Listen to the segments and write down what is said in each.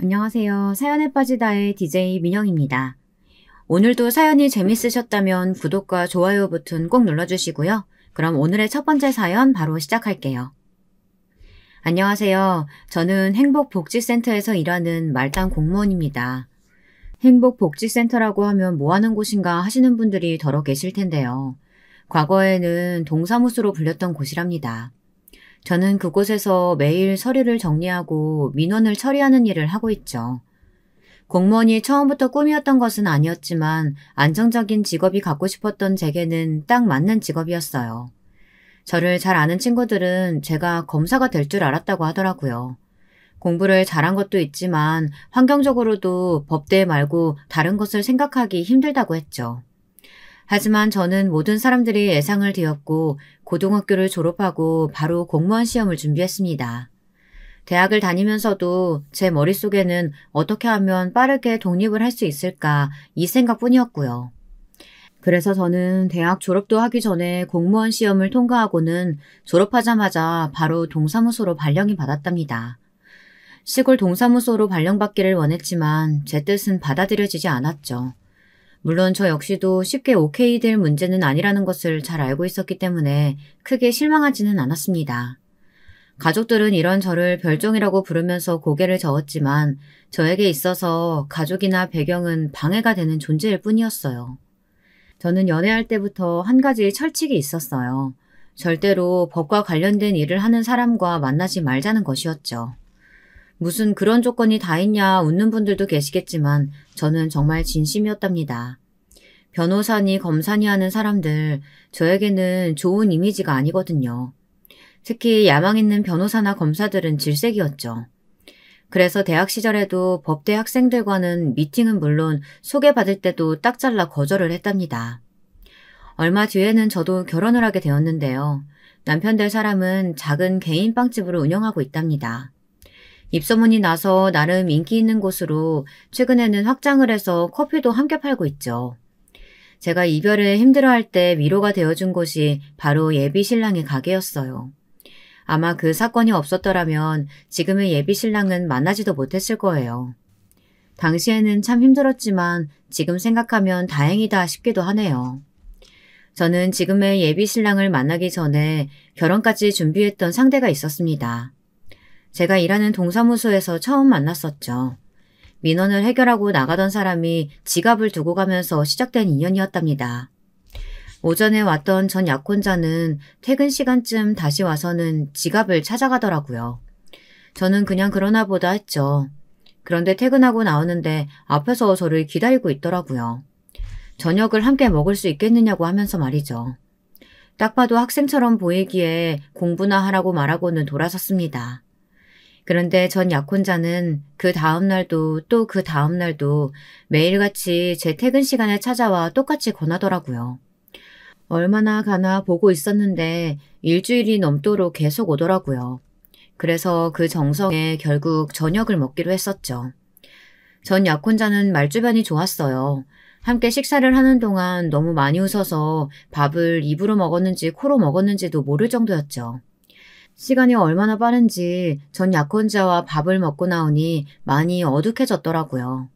안녕하세요. 사연에 빠지다의 DJ 민영입니다. 오늘도 사연이 재밌으셨다면 구독과 좋아요 버튼 꼭 눌러주시고요. 그럼 오늘의 첫 번째 사연 바로 시작할게요. 안녕하세요. 저는 행복복지센터에서 일하는 말단 공무원입니다. 행복복지센터라고 하면 뭐 하는 곳인가 하시는 분들이 더러 계실 텐데요. 과거에는 동사무소로 불렸던 곳이랍니다. 저는 그곳에서 매일 서류를 정리하고 민원을 처리하는 일을 하고 있죠. 공무원이 처음부터 꿈이었던 것은 아니었지만 안정적인 직업이 갖고 싶었던 제게는 딱 맞는 직업이었어요. 저를 잘 아는 친구들은 제가 검사가 될 줄 알았다고 하더라고요. 공부를 잘한 것도 있지만 환경적으로도 법대 말고 다른 것을 생각하기 힘들다고 했죠. 하지만 저는 모든 사람들이 예상을 뒤엎고 고등학교를 졸업하고 바로 공무원 시험을 준비했습니다. 대학을 다니면서도 제 머릿속에는 어떻게 하면 빠르게 독립을 할 수 있을까 이 생각뿐이었고요. 그래서 저는 대학 졸업도 하기 전에 공무원 시험을 통과하고는 졸업하자마자 바로 동사무소로 발령이 받았답니다. 시골 동사무소로 발령받기를 원했지만 제 뜻은 받아들여지지 않았죠. 물론 저 역시도 쉽게 오케이 될 문제는 아니라는 것을 잘 알고 있었기 때문에 크게 실망하지는 않았습니다. 가족들은 이런 저를 별종이라고 부르면서 고개를 저었지만 저에게 있어서 가족이나 배경은 방해가 되는 존재일 뿐이었어요. 저는 연애할 때부터 한 가지 철칙이 있었어요. 절대로 법과 관련된 일을 하는 사람과 만나지 말자는 것이었죠. 무슨 그런 조건이 다 있냐 웃는 분들도 계시겠지만 저는 정말 진심이었답니다. 변호사니 검사니 하는 사람들, 저에게는 좋은 이미지가 아니거든요. 특히 야망 있는 변호사나 검사들은 질색이었죠. 그래서 대학 시절에도 법대 학생들과는 미팅은 물론 소개받을 때도 딱 잘라 거절을 했답니다. 얼마 뒤에는 저도 결혼을 하게 되었는데요. 남편 될 사람은 작은 개인 빵집을 운영하고 있답니다. 입소문이 나서 나름 인기 있는 곳으로 최근에는 확장을 해서 커피도 함께 팔고 있죠. 제가 이별을 힘들어할 때 위로가 되어준 곳이 바로 예비 신랑의 가게였어요. 아마 그 사건이 없었더라면 지금의 예비 신랑은 만나지도 못했을 거예요. 당시에는 참 힘들었지만 지금 생각하면 다행이다 싶기도 하네요. 저는 지금의 예비 신랑을 만나기 전에 결혼까지 준비했던 상대가 있었습니다. 제가 일하는 동사무소에서 처음 만났었죠. 민원을 해결하고 나가던 사람이 지갑을 두고 가면서 시작된 인연이었답니다. 오전에 왔던 전 약혼자는 퇴근 시간쯤 다시 와서는 지갑을 찾아가더라고요. 저는 그냥 그러나 보다 했죠. 그런데 퇴근하고 나오는데 앞에서 저를 기다리고 있더라고요. 저녁을 함께 먹을 수 있겠느냐고 하면서 말이죠. 딱 봐도 학생처럼 보이기에 공부나 하라고 말하고는 돌아섰습니다. 그런데 전 약혼자는 그 다음날도 또 그 다음날도 매일같이 제 퇴근 시간에 찾아와 똑같이 권하더라고요. 얼마나 가나 보고 있었는데 일주일이 넘도록 계속 오더라고요. 그래서 그 정성에 결국 저녁을 먹기로 했었죠. 전 약혼자는 말주변이 좋았어요. 함께 식사를 하는 동안 너무 많이 웃어서 밥을 입으로 먹었는지 코로 먹었는지도 모를 정도였죠. 시간이 얼마나 빠른지 전 약혼자와 밥을 먹고 나오니 많이 어둑해졌더라고요.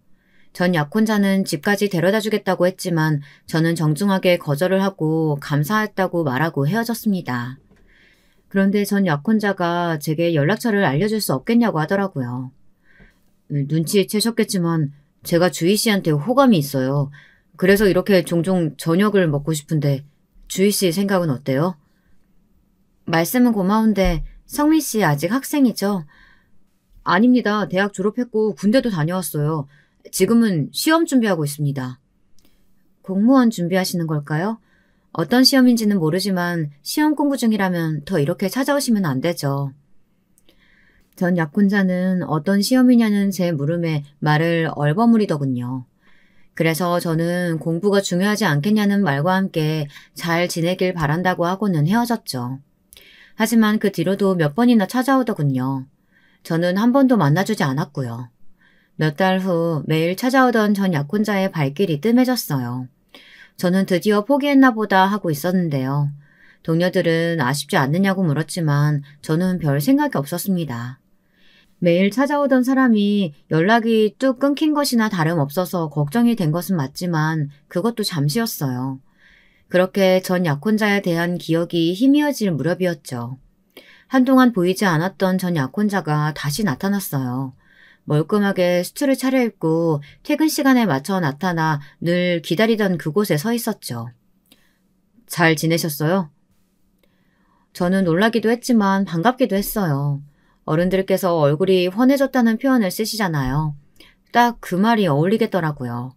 전 약혼자는 집까지 데려다 주겠다고 했지만 저는 정중하게 거절을 하고 감사했다고 말하고 헤어졌습니다. 그런데 전 약혼자가 제게 연락처를 알려줄 수 없겠냐고 하더라고요. 눈치채셨겠지만 제가 주희 씨한테 호감이 있어요. 그래서 이렇게 종종 저녁을 먹고 싶은데 주희 씨 생각은 어때요? 말씀은 고마운데 성민 씨 아직 학생이죠? 아닙니다. 대학 졸업했고 군대도 다녀왔어요. 지금은 시험 준비하고 있습니다. 공무원 준비하시는 걸까요? 어떤 시험인지는 모르지만 시험 공부 중이라면 더 이렇게 찾아오시면 안 되죠. 전 약혼자는 어떤 시험이냐는 제 물음에 말을 얼버무리더군요. 그래서 저는 공부가 중요하지 않겠냐는 말과 함께 잘 지내길 바란다고 하고는 헤어졌죠. 하지만 그 뒤로도 몇 번이나 찾아오더군요. 저는 한 번도 만나주지 않았고요. 몇 달 후 매일 찾아오던 전 약혼자의 발길이 뜸해졌어요. 저는 드디어 포기했나 보다 하고 있었는데요. 동료들은 아쉽지 않느냐고 물었지만 저는 별 생각이 없었습니다. 매일 찾아오던 사람이 연락이 뚝 끊긴 것이나 다름없어서 걱정이 된 것은 맞지만 그것도 잠시였어요. 그렇게 전 약혼자에 대한 기억이 희미해질 무렵이었죠. 한동안 보이지 않았던 전 약혼자가 다시 나타났어요. 멀끔하게 수트를 차려입고 퇴근 시간에 맞춰 나타나 늘 기다리던 그곳에 서 있었죠. 잘 지내셨어요? 저는 놀라기도 했지만 반갑기도 했어요. 어른들께서 얼굴이 환해졌다는 표현을 쓰시잖아요. 딱 그 말이 어울리겠더라고요.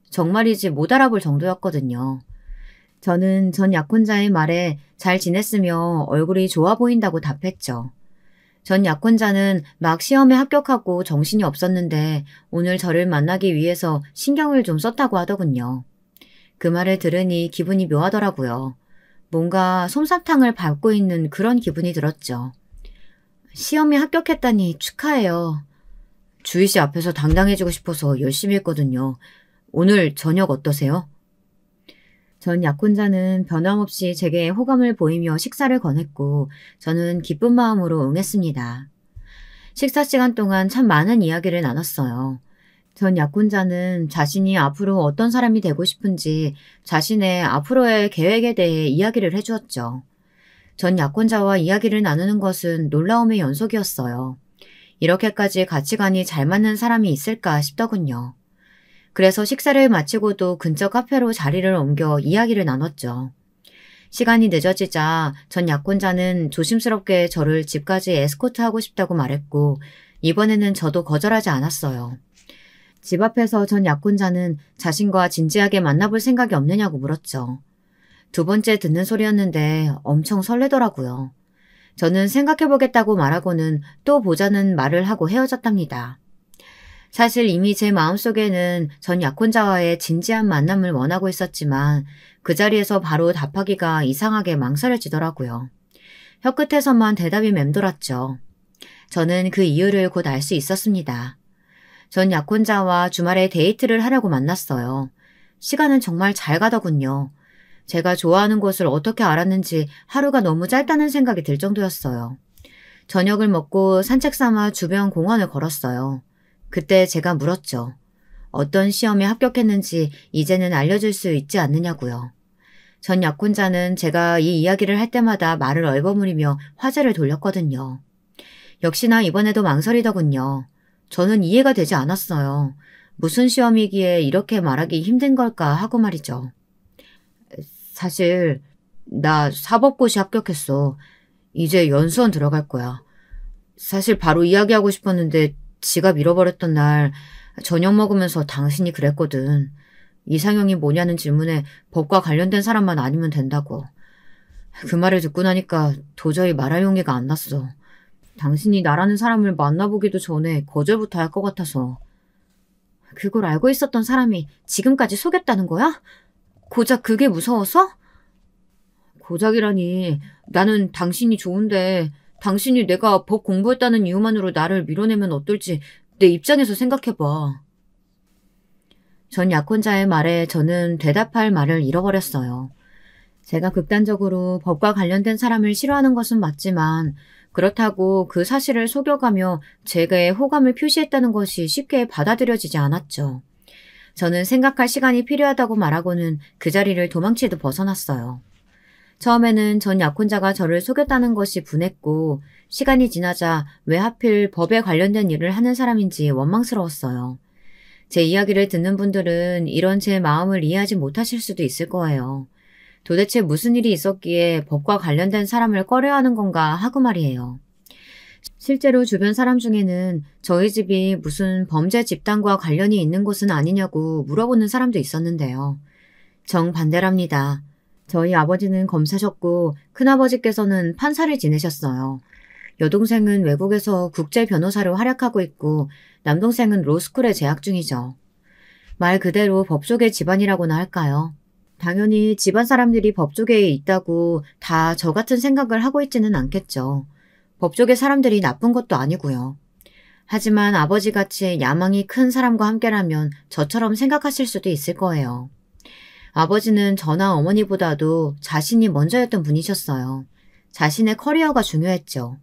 정말이지 못 알아볼 정도였거든요. 저는 전 약혼자의 말에 잘 지냈으며 얼굴이 좋아 보인다고 답했죠. 전 약혼자는 막 시험에 합격하고 정신이 없었는데 오늘 저를 만나기 위해서 신경을 좀 썼다고 하더군요. 그 말을 들으니 기분이 묘하더라고요. 뭔가 솜사탕을 밟고 있는 그런 기분이 들었죠. 시험에 합격했다니 축하해요. 주희 씨 앞에서 당당해지고 싶어서 열심히 했거든요. 오늘 저녁 어떠세요? 전 약혼자는 변함없이 제게 호감을 보이며 식사를 권했고 저는 기쁜 마음으로 응했습니다. 식사 시간 동안 참 많은 이야기를 나눴어요. 전 약혼자는 자신이 앞으로 어떤 사람이 되고 싶은지 자신의 앞으로의 계획에 대해 이야기를 해주었죠. 전 약혼자와 이야기를 나누는 것은 놀라움의 연속이었어요. 이렇게까지 가치관이 잘 맞는 사람이 있을까 싶더군요. 그래서 식사를 마치고도 근처 카페로 자리를 옮겨 이야기를 나눴죠. 시간이 늦어지자 전 약혼자는 조심스럽게 저를 집까지 에스코트하고 싶다고 말했고 이번에는 저도 거절하지 않았어요. 집 앞에서 전 약혼자는 자신과 진지하게 만나볼 생각이 없느냐고 물었죠. 두 번째 듣는 소리였는데 엄청 설레더라고요. 저는 생각해보겠다고 말하고는 또 보자는 말을 하고 헤어졌답니다. 사실 이미 제 마음속에는 전 약혼자와의 진지한 만남을 원하고 있었지만 그 자리에서 바로 답하기가 이상하게 망설여지더라고요. 혀끝에서만 대답이 맴돌았죠. 저는 그 이유를 곧 알 수 있었습니다. 전 약혼자와 주말에 데이트를 하려고 만났어요. 시간은 정말 잘 가더군요. 제가 좋아하는 곳을 어떻게 알았는지 하루가 너무 짧다는 생각이 들 정도였어요. 저녁을 먹고 산책 삼아 주변 공원을 걸었어요. 그때 제가 물었죠. 어떤 시험에 합격했는지 이제는 알려줄 수 있지 않느냐고요. 전 약혼자는 제가 이 이야기를 할 때마다 말을 얼버무리며 화제를 돌렸거든요. 역시나 이번에도 망설이더군요. 저는 이해가 되지 않았어요. 무슨 시험이기에 이렇게 말하기 힘든 걸까 하고 말이죠. 사실 나 사법고시 합격했어. 이제 연수원 들어갈 거야. 사실 바로 이야기하고 싶었는데 지갑 잃어버렸던 날 저녁 먹으면서 당신이 그랬거든. 이상형이 뭐냐는 질문에 법과 관련된 사람만 아니면 된다고. 그 말을 듣고 나니까 도저히 말할 용기가 안 났어. 당신이 나라는 사람을 만나보기도 전에 거절부터 할 것 같아서. 그걸 알고 있었던 사람이 지금까지 속였다는 거야? 고작 그게 무서워서? 고작이라니. 나는 당신이 좋은데 당신이 내가 법 공부했다는 이유만으로 나를 밀어내면 어떨지 내 입장에서 생각해봐. 전 약혼자의 말에 저는 대답할 말을 잃어버렸어요. 제가 극단적으로 법과 관련된 사람을 싫어하는 것은 맞지만 그렇다고 그 사실을 속여가며 제게 호감을 표시했다는 것이 쉽게 받아들여지지 않았죠. 저는 생각할 시간이 필요하다고 말하고는 그 자리를 도망치듯 벗어났어요. 처음에는 전 약혼자가 저를 속였다는 것이 분했고 시간이 지나자 왜 하필 법에 관련된 일을 하는 사람인지 원망스러웠어요. 제 이야기를 듣는 분들은 이런 제 마음을 이해하지 못하실 수도 있을 거예요. 도대체 무슨 일이 있었기에 법과 관련된 사람을 꺼려하는 건가 하고 말이에요. 실제로 주변 사람 중에는 저희 집이 무슨 범죄 집단과 관련이 있는 곳은 아니냐고 물어보는 사람도 있었는데요. 정반대랍니다. 저희 아버지는 검사셨고 큰아버지께서는 판사를 지내셨어요. 여동생은 외국에서 국제 변호사로 활약하고 있고 남동생은 로스쿨에 재학 중이죠. 말 그대로 법조계 집안이라고나 할까요? 당연히 집안 사람들이 법조계에 있다고 다 저 같은 생각을 하고 있지는 않겠죠. 법조계 사람들이 나쁜 것도 아니고요. 하지만 아버지같이 야망이 큰 사람과 함께라면 저처럼 생각하실 수도 있을 거예요. 아버지는 저나 어머니보다도 자신이 먼저였던 분이셨어요. 자신의 커리어가 중요했죠.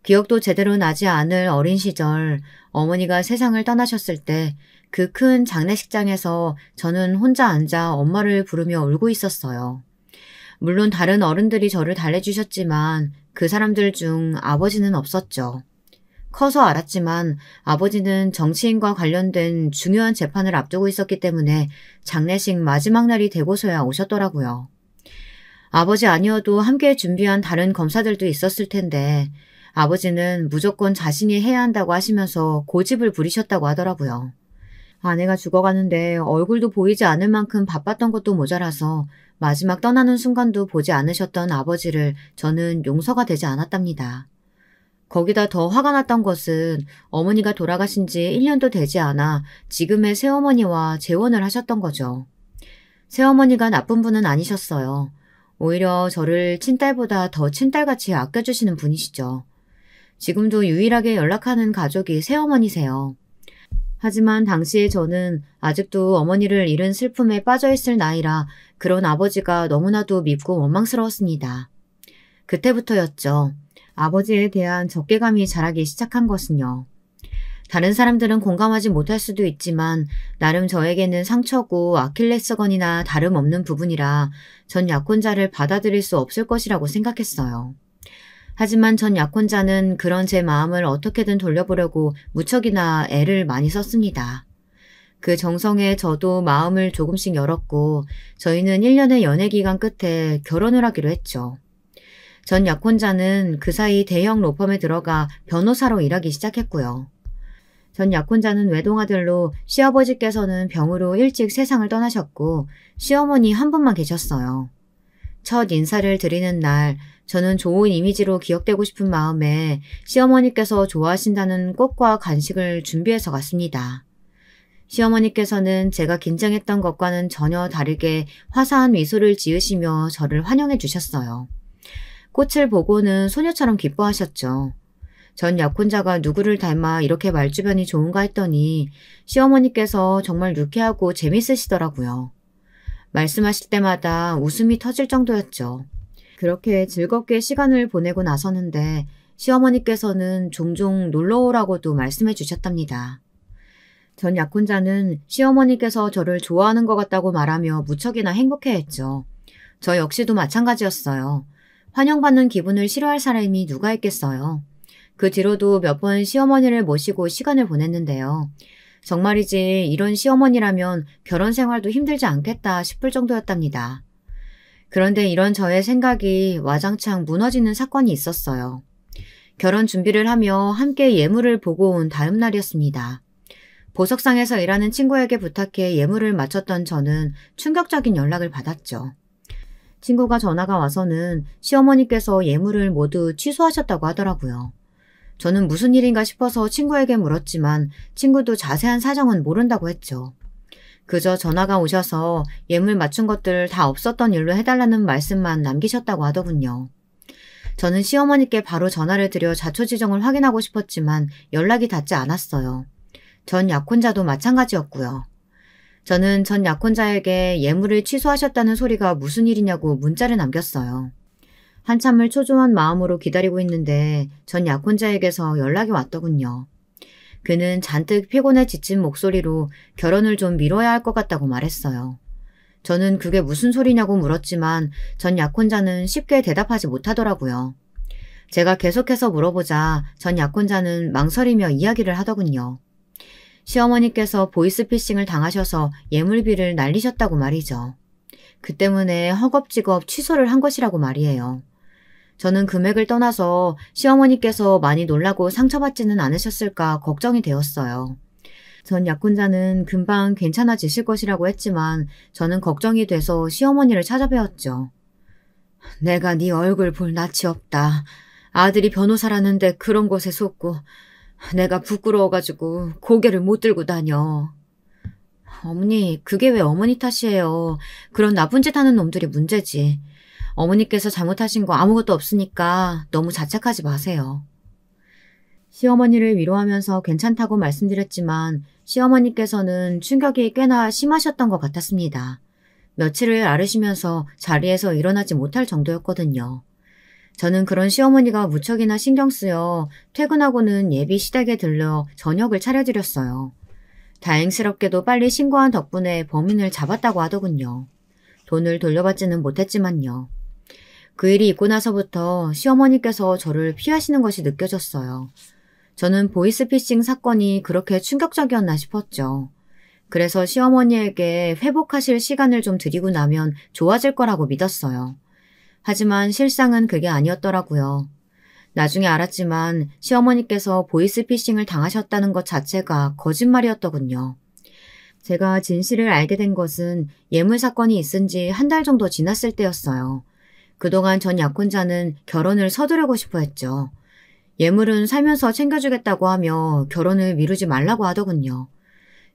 기억도 제대로 나지 않을 어린 시절 어머니가 세상을 떠나셨을 때 그 큰 장례식장에서 저는 혼자 앉아 엄마를 부르며 울고 있었어요. 물론 다른 어른들이 저를 달래주셨지만 그 사람들 중 아버지는 없었죠. 커서 알았지만 아버지는 정치인과 관련된 중요한 재판을 앞두고 있었기 때문에 장례식 마지막 날이 되고서야 오셨더라고요. 아버지 아니어도 함께 준비한 다른 검사들도 있었을 텐데 아버지는 무조건 자신이 해야 한다고 하시면서 고집을 부리셨다고 하더라고요. 아내가 죽어가는데 얼굴도 보이지 않을 만큼 바빴던 것도 모자라서 마지막 떠나는 순간도 보지 않으셨던 아버지를 저는 용서가 되지 않았답니다. 거기다 더 화가 났던 것은 어머니가 돌아가신 지 1년도 되지 않아 지금의 새어머니와 재혼을 하셨던 거죠. 새어머니가 나쁜 분은 아니셨어요. 오히려 저를 친딸보다 더 친딸같이 아껴주시는 분이시죠. 지금도 유일하게 연락하는 가족이 새어머니세요. 하지만 당시에 저는 아직도 어머니를 잃은 슬픔에 빠져있을 나이라 그런 아버지가 너무나도 밉고 원망스러웠습니다. 그때부터였죠. 아버지에 대한 적개감이 자라기 시작한 것은요. 다른 사람들은 공감하지 못할 수도 있지만 나름 저에게는 상처고 아킬레스건이나 다름없는 부분이라 전 약혼자를 받아들일 수 없을 것이라고 생각했어요. 하지만 전 약혼자는 그런 제 마음을 어떻게든 돌려보려고 무척이나 애를 많이 썼습니다. 그 정성에 저도 마음을 조금씩 열었고 저희는 1년의 연애 기간 끝에 결혼을 하기로 했죠. 전 약혼자는 그 사이 대형 로펌에 들어가 변호사로 일하기 시작했고요. 전 약혼자는 외동아들로 시아버지께서는 병으로 일찍 세상을 떠나셨고 시어머니 한 분만 계셨어요. 첫 인사를 드리는 날 저는 좋은 이미지로 기억되고 싶은 마음에 시어머니께서 좋아하신다는 꽃과 간식을 준비해서 갔습니다. 시어머니께서는 제가 긴장했던 것과는 전혀 다르게 화사한 미소를 지으시며 저를 환영해 주셨어요. 꽃을 보고는 소녀처럼 기뻐하셨죠. 전 약혼자가 누구를 닮아 이렇게 말주변이 좋은가 했더니 시어머니께서 정말 유쾌하고 재밌으시더라고요. 말씀하실 때마다 웃음이 터질 정도였죠. 그렇게 즐겁게 시간을 보내고 나서는데 시어머니께서는 종종 놀러오라고도 말씀해 주셨답니다. 전 약혼자는 시어머니께서 저를 좋아하는 것 같다고 말하며 무척이나 행복해했죠. 저 역시도 마찬가지였어요. 환영받는 기분을 싫어할 사람이 누가 있겠어요. 그 뒤로도 몇 번 시어머니를 모시고 시간을 보냈는데요. 정말이지 이런 시어머니라면 결혼 생활도 힘들지 않겠다 싶을 정도였답니다. 그런데 이런 저의 생각이 와장창 무너지는 사건이 있었어요. 결혼 준비를 하며 함께 예물을 보고 온 다음 날이었습니다. 보석상에서 일하는 친구에게 부탁해 예물을 맞췄던 저는 충격적인 연락을 받았죠. 친구가 전화가 와서는 시어머니께서 예물을 모두 취소하셨다고 하더라고요. 저는 무슨 일인가 싶어서 친구에게 물었지만 친구도 자세한 사정은 모른다고 했죠. 그저 전화가 오셔서 예물 맞춘 것들 다 없었던 일로 해달라는 말씀만 남기셨다고 하더군요. 저는 시어머니께 바로 전화를 드려 자초지종을 확인하고 싶었지만 연락이 닿지 않았어요. 전 약혼자도 마찬가지였고요. 저는 전 약혼자에게 예물을 취소하셨다는 소리가 무슨 일이냐고 문자를 남겼어요. 한참을 초조한 마음으로 기다리고 있는데 전 약혼자에게서 연락이 왔더군요. 그는 잔뜩 피곤해 지친 목소리로 결혼을 좀 미뤄야 할 것 같다고 말했어요. 저는 그게 무슨 소리냐고 물었지만 전 약혼자는 쉽게 대답하지 못하더라고요. 제가 계속해서 물어보자 전 약혼자는 망설이며 이야기를 하더군요. 시어머니께서 보이스피싱을 당하셔서 예물비를 날리셨다고 말이죠. 그 때문에 허겁지겁 취소를 한 것이라고 말이에요. 저는 금액을 떠나서 시어머니께서 많이 놀라고 상처받지는 않으셨을까 걱정이 되었어요. 전 약혼자는 금방 괜찮아지실 것이라고 했지만 저는 걱정이 돼서 시어머니를 찾아뵈었죠. 내가 네 얼굴 볼 낯이 없다. 아들이 변호사라는데 그런 곳에 속고 내가 부끄러워가지고 고개를 못 들고 다녀. 어머니, 그게 왜 어머니 탓이에요. 그런 나쁜 짓 하는 놈들이 문제지. 어머니께서 잘못하신 거 아무것도 없으니까 너무 자책하지 마세요. 시어머니를 위로하면서 괜찮다고 말씀드렸지만 시어머니께서는 충격이 꽤나 심하셨던 것 같았습니다. 며칠을 앓으시면서 자리에서 일어나지 못할 정도였거든요. 저는 그런 시어머니가 무척이나 신경 쓰여 퇴근하고는 예비 시댁에 들러 저녁을 차려드렸어요. 다행스럽게도 빨리 신고한 덕분에 범인을 잡았다고 하더군요. 돈을 돌려받지는 못했지만요. 그 일이 있고 나서부터 시어머니께서 저를 피하시는 것이 느껴졌어요. 저는 보이스피싱 사건이 그렇게 충격적이었나 싶었죠. 그래서 시어머니에게 회복하실 시간을 좀 드리고 나면 좋아질 거라고 믿었어요. 하지만 실상은 그게 아니었더라고요. 나중에 알았지만 시어머니께서 보이스피싱을 당하셨다는 것 자체가 거짓말이었더군요. 제가 진실을 알게 된 것은 예물 사건이 있은 지 한 달 정도 지났을 때였어요. 그동안 전 약혼자는 결혼을 서두르고 싶어 했죠. 예물은 살면서 챙겨주겠다고 하며 결혼을 미루지 말라고 하더군요.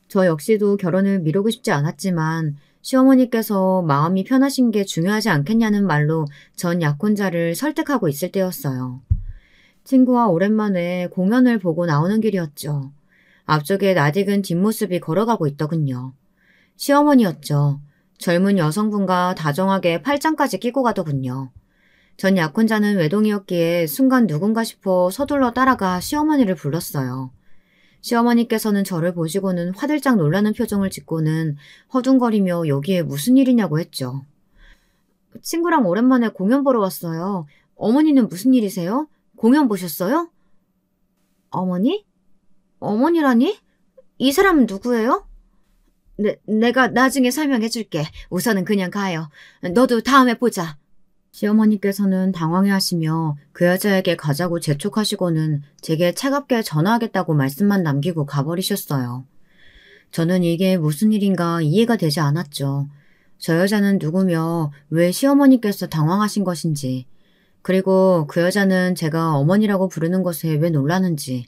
저 역시도 결혼을 미루고 싶지 않았지만 시어머니께서 마음이 편하신 게 중요하지 않겠냐는 말로 전 약혼자를 설득하고 있을 때였어요. 친구와 오랜만에 공연을 보고 나오는 길이었죠. 앞쪽에 낯익은 뒷모습이 걸어가고 있더군요. 시어머니였죠. 젊은 여성분과 다정하게 팔짱까지 끼고 가더군요. 전 약혼자는 외동이었기에 순간 누군가 싶어 서둘러 따라가 시어머니를 불렀어요. 시어머니께서는 저를 보시고는 화들짝 놀라는 표정을 짓고는 허둥거리며 여기에 무슨 일이냐고 했죠. 친구랑 오랜만에 공연 보러 왔어요. 어머니는 무슨 일이세요? 공연 보셨어요? 어머니? 어머니라니? 이 사람은 누구예요? 내가 나중에 설명해 줄게. 우선은 그냥 가요. 너도 다음에 보자. 시어머니께서는 당황해하시며 그 여자에게 가자고 재촉하시고는 제게 차갑게 전화하겠다고 말씀만 남기고 가버리셨어요. 저는 이게 무슨 일인가 이해가 되지 않았죠. 저 여자는 누구며 왜 시어머니께서 당황하신 것인지, 그리고 그 여자는 제가 어머니라고 부르는 것에 왜 놀라는지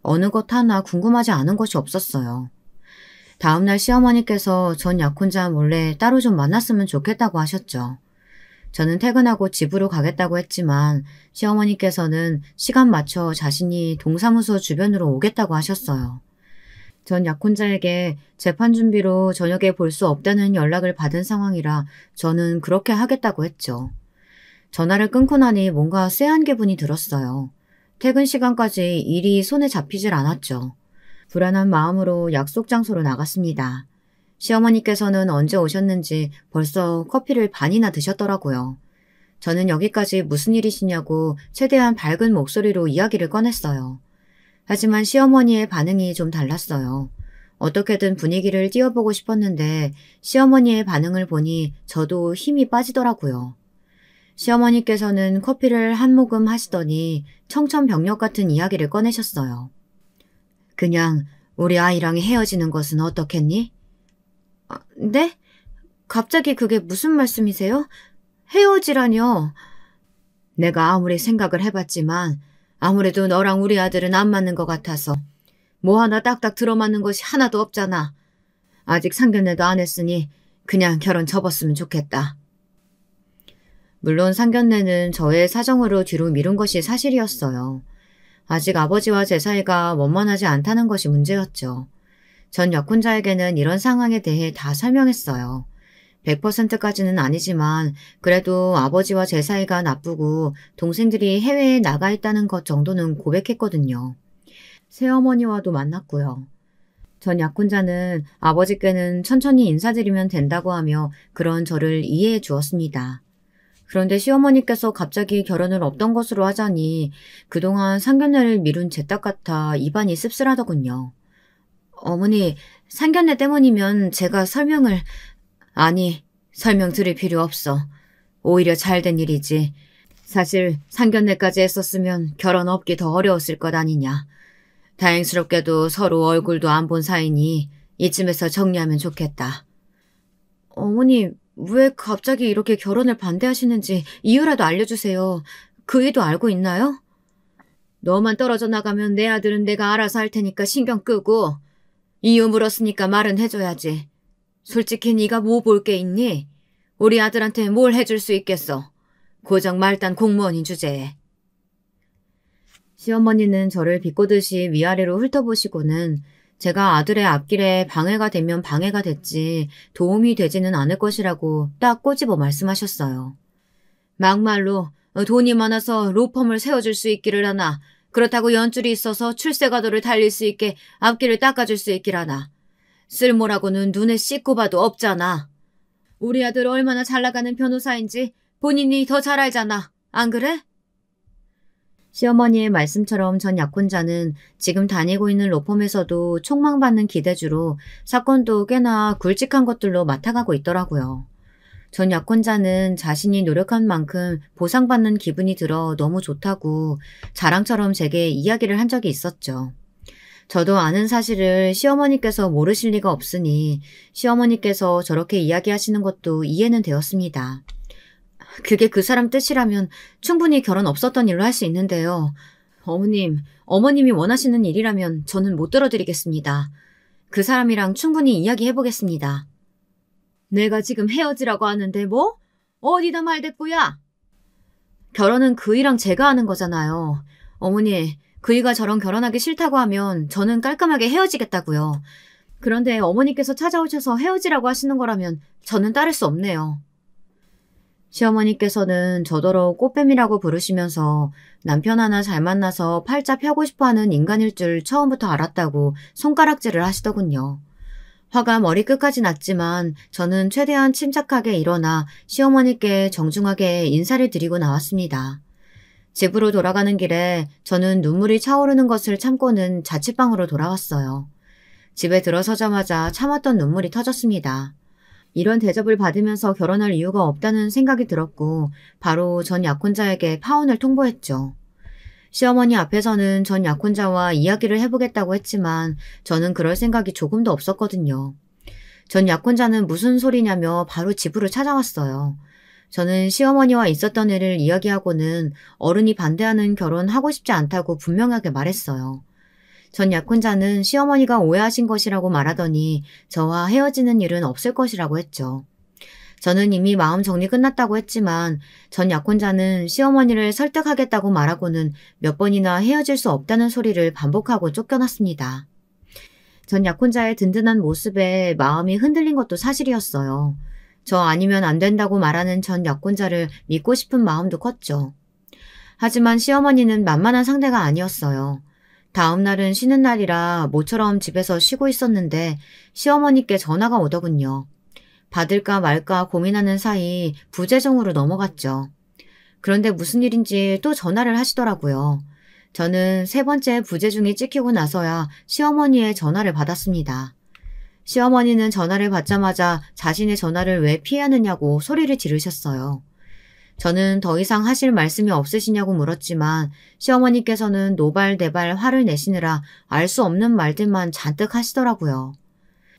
어느 것 하나 궁금하지 않은 것이 없었어요. 다음날 시어머니께서 전 약혼자 몰래 따로 좀 만났으면 좋겠다고 하셨죠. 저는 퇴근하고 집으로 가겠다고 했지만 시어머니께서는 시간 맞춰 자신이 동사무소 주변으로 오겠다고 하셨어요. 전 약혼자에게 재판 준비로 저녁에 볼 수 없다는 연락을 받은 상황이라 저는 그렇게 하겠다고 했죠. 전화를 끊고 나니 뭔가 쎄한 기분이 들었어요. 퇴근 시간까지 일이 손에 잡히질 않았죠. 불안한 마음으로 약속 장소로 나갔습니다. 시어머니께서는 언제 오셨는지 벌써 커피를 반이나 드셨더라고요. 저는 여기까지 무슨 일이시냐고 최대한 밝은 목소리로 이야기를 꺼냈어요. 하지만 시어머니의 반응이 좀 달랐어요. 어떻게든 분위기를 띄워보고 싶었는데 시어머니의 반응을 보니 저도 힘이 빠지더라고요. 시어머니께서는 커피를 한 모금 하시더니 청천벽력 같은 이야기를 꺼내셨어요. 그냥 우리 아이랑 헤어지는 것은 어떻겠니? 네? 갑자기 그게 무슨 말씀이세요? 헤어지라뇨? 내가 아무리 생각을 해봤지만 아무래도 너랑 우리 아들은 안 맞는 것 같아서 뭐 하나 딱딱 들어맞는 것이 하나도 없잖아. 아직 상견례도 안 했으니 그냥 결혼 접었으면 좋겠다. 물론 상견례는 저의 사정으로 뒤로 미룬 것이 사실이었어요. 아직 아버지와 제 사이가 원만하지 않다는 것이 문제였죠. 전 약혼자에게는 이런 상황에 대해 다 설명했어요. 100%까지는 아니지만 그래도 아버지와 제 사이가 나쁘고 동생들이 해외에 나가 있다는 것 정도는 고백했거든요. 새어머니와도 만났고요. 전 약혼자는 아버지께는 천천히 인사드리면 된다고 하며 그런 저를 이해해 주었습니다. 그런데 시어머니께서 갑자기 결혼을 없던 것으로 하자니 그동안 상견례를 미룬 제 딸 같아 입안이 씁쓸하더군요. 어머니, 상견례 때문이면 제가 아니, 설명 드릴 필요 없어. 오히려 잘된 일이지. 사실 상견례까지 했었으면 결혼 없기 더 어려웠을 것 아니냐. 다행스럽게도 서로 얼굴도 안 본 사이니 이쯤에서 정리하면 좋겠다. 어머니, 왜 갑자기 이렇게 결혼을 반대하시는지 이유라도 알려주세요. 그 이유도 알고 있나요? 너만 떨어져 나가면 내 아들은 내가 알아서 할 테니까 신경 끄고 이유 물었으니까 말은 해줘야지. 솔직히 네가 뭐 볼 게 있니? 우리 아들한테 뭘 해줄 수 있겠어. 고작 말단 공무원인 주제에. 시어머니는 저를 비꼬듯이 위아래로 훑어보시고는 제가 아들의 앞길에 방해가 되면 방해가 됐지 도움이 되지는 않을 것이라고 딱 꼬집어 말씀하셨어요. 막말로 돈이 많아서 로펌을 세워줄 수 있기를 하나. 그렇다고 연줄이 있어서 출세가도를 달릴 수 있게 앞길을 닦아줄 수 있길 하나. 쓸모라고는 눈에 씻고 봐도 없잖아. 우리 아들 얼마나 잘나가는 변호사인지 본인이 더 잘 알잖아. 안 그래? 시어머니의 말씀처럼 전 약혼자는 지금 다니고 있는 로펌에서도 촉망받는 기대주로 사건도 꽤나 굵직한 것들로 맡아가고 있더라고요. 전 약혼자는 자신이 노력한 만큼 보상받는 기분이 들어 너무 좋다고 자랑처럼 제게 이야기를 한 적이 있었죠. 저도 아는 사실을 시어머니께서 모르실 리가 없으니 시어머니께서 저렇게 이야기하시는 것도 이해는 되었습니다. 그게 그 사람 뜻이라면 충분히 결혼 없었던 일로 할 수 있는데요. 어머님이 원하시는 일이라면 저는 못 들어드리겠습니다. 그 사람이랑 충분히 이야기해보겠습니다. 내가 지금 헤어지라고 하는데 뭐? 어디다 말대꾸야? 결혼은 그이랑 제가 하는 거잖아요. 어머니, 그이가 저랑 결혼하기 싫다고 하면 저는 깔끔하게 헤어지겠다고요. 그런데 어머니께서 찾아오셔서 헤어지라고 하시는 거라면 저는 따를 수 없네요. 시어머니께서는 저더러 꽃뱀이라고 부르시면서 남편 하나 잘 만나서 팔자 펴고 싶어하는 인간일 줄 처음부터 알았다고 손가락질을 하시더군요. 화가 머리끝까지 났지만 저는 최대한 침착하게 일어나 시어머니께 정중하게 인사를 드리고 나왔습니다. 집으로 돌아가는 길에 저는 눈물이 차오르는 것을 참고는 자취방으로 돌아왔어요. 집에 들어서자마자 참았던 눈물이 터졌습니다. 이런 대접을 받으면서 결혼할 이유가 없다는 생각이 들었고 바로 전 약혼자에게 파혼을 통보했죠. 시어머니 앞에서는 전 약혼자와 이야기를 해보겠다고 했지만 저는 그럴 생각이 조금도 없었거든요. 전 약혼자는 무슨 소리냐며 바로 집으로 찾아왔어요. 저는 시어머니와 있었던 일을 이야기하고는 어른이 반대하는 결혼 하고 싶지 않다고 분명하게 말했어요. 전 약혼자는 시어머니가 오해하신 것이라고 말하더니 저와 헤어지는 일은 없을 것이라고 했죠. 저는 이미 마음 정리 끝났다고 했지만 전 약혼자는 시어머니를 설득하겠다고 말하고는 몇 번이나 헤어질 수 없다는 소리를 반복하고 쫓겨났습니다. 전 약혼자의 든든한 모습에 마음이 흔들린 것도 사실이었어요. 저 아니면 안 된다고 말하는 전 약혼자를 믿고 싶은 마음도 컸죠. 하지만 시어머니는 만만한 상대가 아니었어요. 다음 날은 쉬는 날이라 모처럼 집에서 쉬고 있었는데 시어머니께 전화가 오더군요. 받을까 말까 고민하는 사이 부재중으로 넘어갔죠. 그런데 무슨 일인지 또 전화를 하시더라고요. 저는 세 번째 부재중이 찍히고 나서야 시어머니의 전화를 받았습니다. 시어머니는 전화를 받자마자 자신의 전화를 왜 피하느냐고 소리를 지르셨어요. 저는 더 이상 하실 말씀이 없으시냐고 물었지만 시어머니께서는 노발대발 화를 내시느라 알 수 없는 말들만 잔뜩 하시더라고요.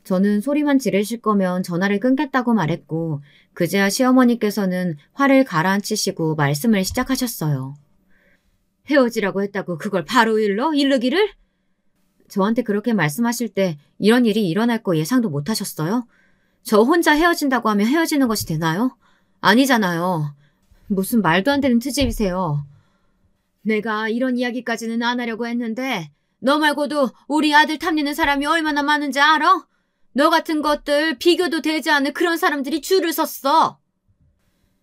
저는 소리만 지르실 거면 전화를 끊겠다고 말했고 그제야 시어머니께서는 화를 가라앉히시고 말씀을 시작하셨어요. 헤어지라고 했다고 그걸 바로 이르기를? 저한테 그렇게 말씀하실 때 이런 일이 일어날 거 예상도 못 하셨어요? 저 혼자 헤어진다고 하면 헤어지는 것이 되나요? 아니잖아요. 무슨 말도 안 되는 트집이세요. 내가 이런 이야기까지는 안 하려고 했는데 너 말고도 우리 아들 탐내는 사람이 얼마나 많은지 알아? 너 같은 것들 비교도 되지 않을 그런 사람들이 줄을 섰어.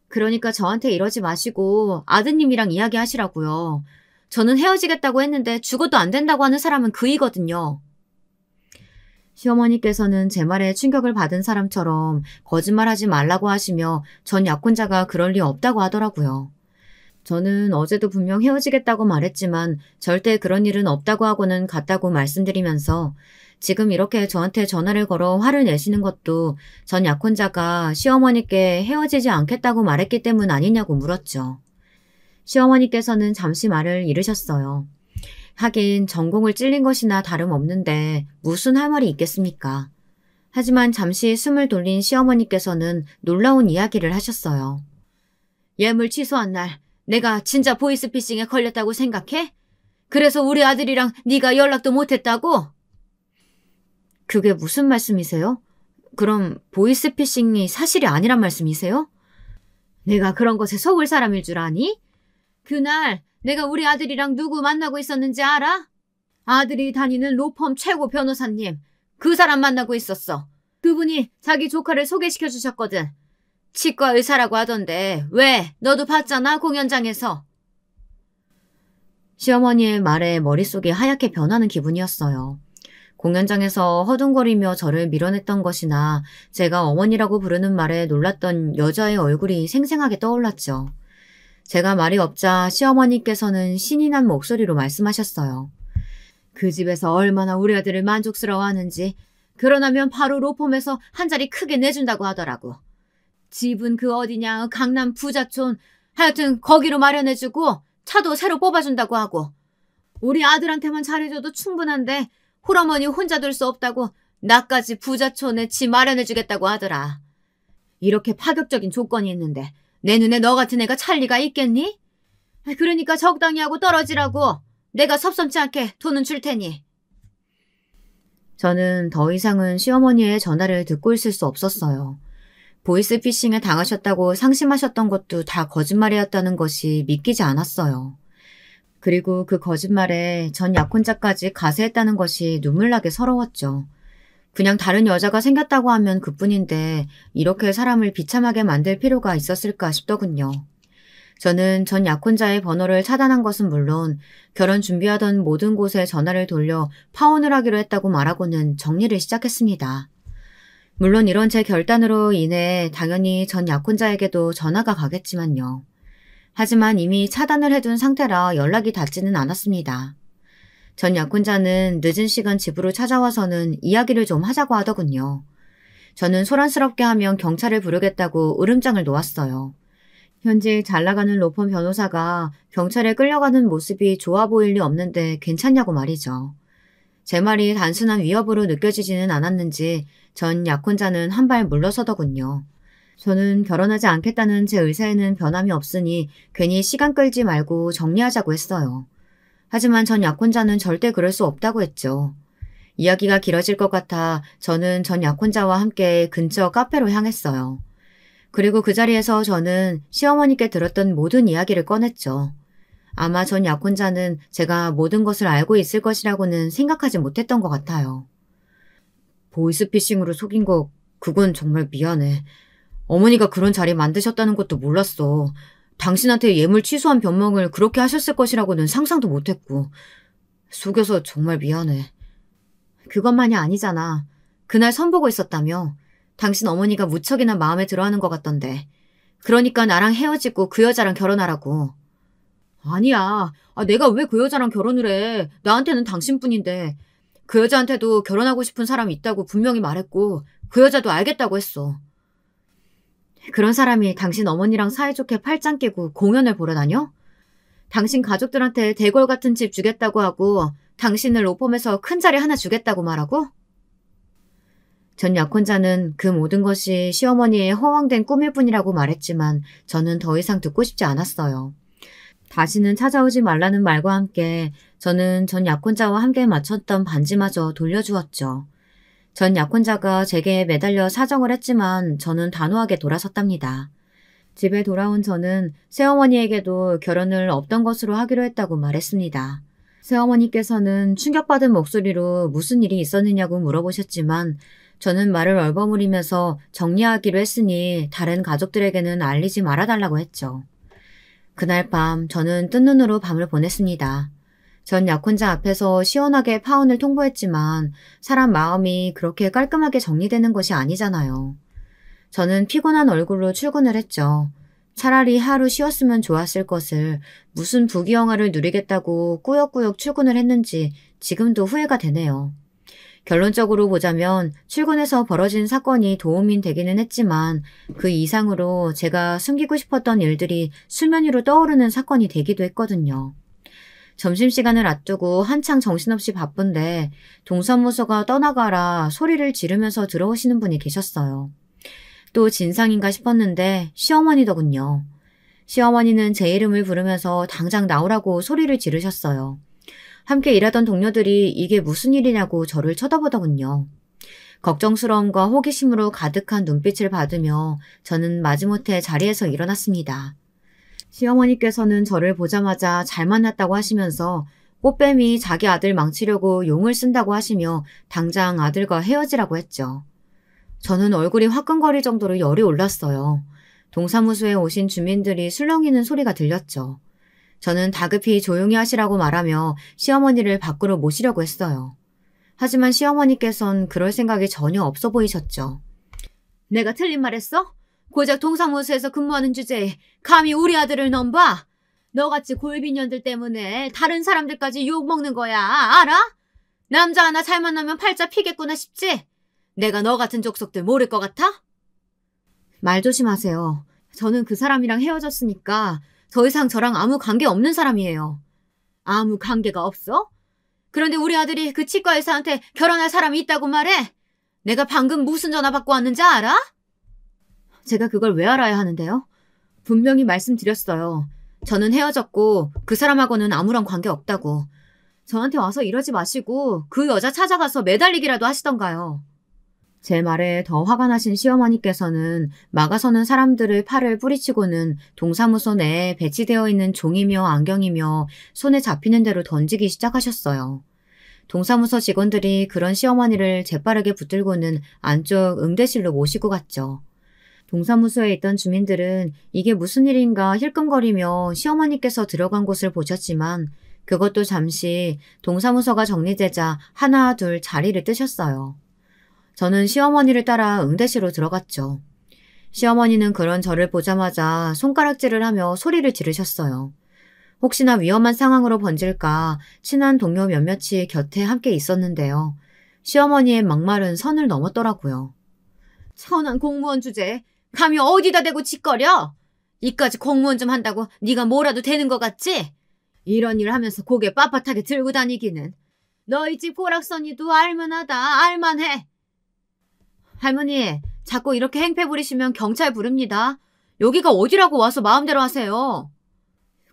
그러니까 저한테 이러지 마시고 아드님이랑 이야기하시라고요. 저는 헤어지겠다고 했는데 죽어도 안 된다고 하는 사람은 그이거든요. 시어머니께서는 제 말에 충격을 받은 사람처럼 거짓말하지 말라고 하시며 전 약혼자가 그럴 리 없다고 하더라고요. 저는 어제도 분명 헤어지겠다고 말했지만 절대 그런 일은 없다고 하고는 갔다고 말씀드리면서 지금 이렇게 저한테 전화를 걸어 화를 내시는 것도 전 약혼자가 시어머니께 헤어지지 않겠다고 말했기 때문 아니냐고 물었죠. 시어머니께서는 잠시 말을 잃으셨어요. 하긴 전공을 찔린 것이나 다름없는데 무슨 할 말이 있겠습니까? 하지만 잠시 숨을 돌린 시어머니께서는 놀라운 이야기를 하셨어요. 예물 취소한 날 내가 진짜 보이스피싱에 걸렸다고 생각해? 그래서 우리 아들이랑 네가 연락도 못했다고? 그게 무슨 말씀이세요? 그럼 보이스피싱이 사실이 아니란 말씀이세요? 내가 그런 것에 속을 사람일 줄 아니? 그날 내가 우리 아들이랑 누구 만나고 있었는지 알아? 아들이 다니는 로펌 최고 변호사님. 그 사람 만나고 있었어. 그분이 자기 조카를 소개시켜 주셨거든. 치과 의사라고 하던데 왜? 너도 봤잖아, 공연장에서. 시어머니의 말에 머릿속이 하얗게 변하는 기분이었어요. 공연장에서 허둥거리며 저를 밀어냈던 것이나 제가 어머니라고 부르는 말에 놀랐던 여자의 얼굴이 생생하게 떠올랐죠. 제가 말이 없자 시어머니께서는 신이 난 목소리로 말씀하셨어요. 그 집에서 얼마나 우리 아들을 만족스러워하는지, 그러나면 바로 로펌에서 한 자리 크게 내준다고 하더라고. 집은 그 어디냐, 강남 부자촌, 하여튼 거기로 마련해주고 차도 새로 뽑아준다고 하고, 우리 아들한테만 잘해줘도 충분한데 홀어머니 혼자 둘 수 없다고 나까지 부자촌에 집 마련해주겠다고 하더라. 이렇게 파격적인 조건이 있는데 내 눈에 너 같은 애가 찰 리가 있겠니? 그러니까 적당히 하고 떨어지라고. 내가 섭섭지 않게 돈은 줄 테니. 저는 더 이상은 시어머니의 전화를 듣고 있을 수 없었어요. 보이스피싱에 당하셨다고 상심하셨던 것도 다 거짓말이었다는 것이 믿기지 않았어요. 그리고 그 거짓말에 전 약혼자까지 가세했다는 것이 눈물나게 서러웠죠. 그냥 다른 여자가 생겼다고 하면 그뿐인데 이렇게 사람을 비참하게 만들 필요가 있었을까 싶더군요. 저는 전 약혼자의 번호를 차단한 것은 물론 결혼 준비하던 모든 곳에 전화를 돌려 파혼을 하기로 했다고 말하고는 정리를 시작했습니다. 물론 이런 제 결단으로 인해 당연히 전 약혼자에게도 전화가 가겠지만요. 하지만 이미 차단을 해둔 상태라 연락이 닿지는 않았습니다. 전 약혼자는 늦은 시간 집으로 찾아와서는 이야기를 좀 하자고 하더군요. 저는 소란스럽게 하면 경찰을 부르겠다고 으름장을 놓았어요. 현재 잘 나가는 로펌 변호사가 경찰에 끌려가는 모습이 좋아 보일 리 없는데 괜찮냐고 말이죠. 제 말이 단순한 위협으로 느껴지지는 않았는지 전 약혼자는 한 발 물러서더군요. 저는 결혼하지 않겠다는 제 의사에는 변함이 없으니 괜히 시간 끌지 말고 정리하자고 했어요. 하지만 전 약혼자는 절대 그럴 수 없다고 했죠. 이야기가 길어질 것 같아 저는 전 약혼자와 함께 근처 카페로 향했어요. 그리고 그 자리에서 저는 시어머니께 들었던 모든 이야기를 꺼냈죠. 아마 전 약혼자는 제가 모든 것을 알고 있을 것이라고는 생각하지 못했던 것 같아요. 보이스피싱으로 속인 거 그건 정말 미안해. 어머니가 그런 자리 만드셨다는 것도 몰랐어. 당신한테 예물 취소한 변명을 그렇게 하셨을 것이라고는 상상도 못했고. 속여서 정말 미안해. 그것만이 아니잖아. 그날 선보고 있었다며. 당신 어머니가 무척이나 마음에 들어하는 것 같던데. 그러니까 나랑 헤어지고 그 여자랑 결혼하라고. 아니야. 내가 왜 그 여자랑 결혼을 해. 나한테는 당신뿐인데. 그 여자한테도 결혼하고 싶은 사람이 있다고 분명히 말했고 그 여자도 알겠다고 했어. 그런 사람이 당신 어머니랑 사이좋게 팔짱 끼고 공연을 보러 다녀? 당신 가족들한테 대궐 같은 집 주겠다고 하고 당신을 로펌에서 큰 자리 하나 주겠다고 말하고? 전 약혼자는 그 모든 것이 시어머니의 허황된 꿈일 뿐이라고 말했지만 저는 더 이상 듣고 싶지 않았어요. 다시는 찾아오지 말라는 말과 함께 저는 전 약혼자와 함께 맞췄던 반지마저 돌려주었죠. 전 약혼자가 제게 매달려 사정을 했지만 저는 단호하게 돌아섰답니다. 집에 돌아온 저는 새어머니에게도 결혼을 없던 것으로 하기로 했다고 말했습니다. 새어머니께서는 충격받은 목소리로 무슨 일이 있었느냐고 물어보셨지만 저는 말을 얼버무리면서 정리하기로 했으니 다른 가족들에게는 알리지 말아달라고 했죠. 그날 밤 저는 뜬 눈으로 밤을 보냈습니다. 전 약혼자 앞에서 시원하게 파혼을 통보했지만 사람 마음이 그렇게 깔끔하게 정리되는 것이 아니잖아요. 저는 피곤한 얼굴로 출근을 했죠. 차라리 하루 쉬었으면 좋았을 것을 무슨 부귀영화를 누리겠다고 꾸역꾸역 출근을 했는지 지금도 후회가 되네요. 결론적으로 보자면 출근해서 벌어진 사건이 도움이 되기는 했지만 그 이상으로 제가 숨기고 싶었던 일들이 수면 위로 떠오르는 사건이 되기도 했거든요. 점심시간을 앞두고 한창 정신없이 바쁜데 동사무소가 떠나가라 소리를 지르면서 들어오시는 분이 계셨어요. 또 진상인가 싶었는데 시어머니더군요. 시어머니는 제 이름을 부르면서 당장 나오라고 소리를 지르셨어요. 함께 일하던 동료들이 이게 무슨 일이냐고 저를 쳐다보더군요. 걱정스러움과 호기심으로 가득한 눈빛을 받으며 저는 마지못해 자리에서 일어났습니다. 시어머니께서는 저를 보자마자 잘 만났다고 하시면서 꽃뱀이 자기 아들 망치려고 용을 쓴다고 하시며 당장 아들과 헤어지라고 했죠. 저는 얼굴이 화끈거릴 정도로 열이 올랐어요. 동사무소에 오신 주민들이 술렁이는 소리가 들렸죠. 저는 다급히 조용히 하시라고 말하며 시어머니를 밖으로 모시려고 했어요. 하지만 시어머니께선 그럴 생각이 전혀 없어 보이셨죠. 내가 틀린 말 했어? 고작 동사무소에서 근무하는 주제에 감히 우리 아들을 넘봐? 너같이 골빈년들 때문에 다른 사람들까지 욕먹는 거야. 알아? 남자 하나 잘 만나면 팔자 피겠구나 싶지? 내가 너 같은 족속들 모를 것 같아? 말 조심하세요. 저는 그 사람이랑 헤어졌으니까 더 이상 저랑 아무 관계 없는 사람이에요. 아무 관계가 없어? 그런데 우리 아들이 그 치과 의사한테 결혼할 사람이 있다고 말해? 내가 방금 무슨 전화 받고 왔는지 알아? 제가 그걸 왜 알아야 하는데요? 분명히 말씀드렸어요. 저는 헤어졌고 그 사람하고는 아무런 관계 없다고. 저한테 와서 이러지 마시고 그 여자 찾아가서 매달리기라도 하시던가요. 제 말에 더 화가 나신 시어머니께서는 막아서는 사람들의 팔을 뿌리치고는 동사무소 내에 배치되어 있는 종이며 안경이며 손에 잡히는 대로 던지기 시작하셨어요. 동사무소 직원들이 그런 시어머니를 재빠르게 붙들고는 안쪽 응대실로 모시고 갔죠. 동사무소에 있던 주민들은 이게 무슨 일인가 힐끔거리며 시어머니께서 들어간 곳을 보셨지만 그것도 잠시 동사무소가 정리되자 하나 둘 자리를 뜨셨어요. 저는 시어머니를 따라 응대실로 들어갔죠. 시어머니는 그런 저를 보자마자 손가락질을 하며 소리를 지르셨어요. 혹시나 위험한 상황으로 번질까 친한 동료 몇몇이 곁에 함께 있었는데요. 시어머니의 막말은 선을 넘었더라고요. 천한 공무원 주제에 감히 어디다 대고 짓거려? 이까지 공무원 좀 한다고 네가 뭐라도 되는 것 같지? 이런 일 하면서 고개 빳빳하게 들고 다니기는. 너희 집 호락선이도 알만하다. 알만해. 할머니, 자꾸 이렇게 행패 부리시면 경찰 부릅니다. 여기가 어디라고 와서 마음대로 하세요.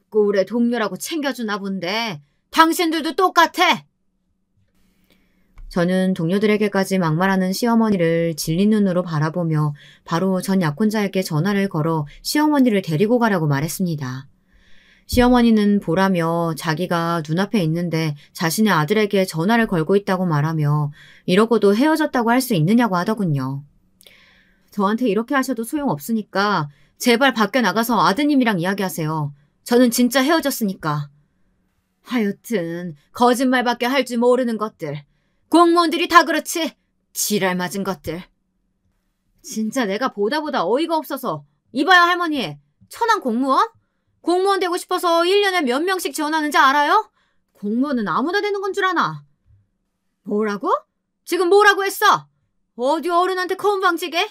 꼴의 동료라고 챙겨주나 본데 당신들도 똑같아. 저는 동료들에게까지 막말하는 시어머니를 질린 눈으로 바라보며 바로 전 약혼자에게 전화를 걸어 시어머니를 데리고 가라고 말했습니다. 시어머니는 보라며 자기가 눈앞에 있는데 자신의 아들에게 전화를 걸고 있다고 말하며 이러고도 헤어졌다고 할 수 있느냐고 하더군요. 저한테 이렇게 하셔도 소용없으니까 제발 밖에 나가서 아드님이랑 이야기하세요. 저는 진짜 헤어졌으니까. 하여튼 거짓말밖에 할 줄 모르는 것들. 공무원들이 다 그렇지. 지랄 맞은 것들. 진짜 내가 보다 어이가 없어서. 이봐요 할머니. 천한 공무원? 공무원 되고 싶어서 1년에 몇 명씩 지원하는지 알아요? 공무원은 아무나 되는 건 줄 아나. 뭐라고? 지금 뭐라고 했어? 어디 어른한테 건방지게?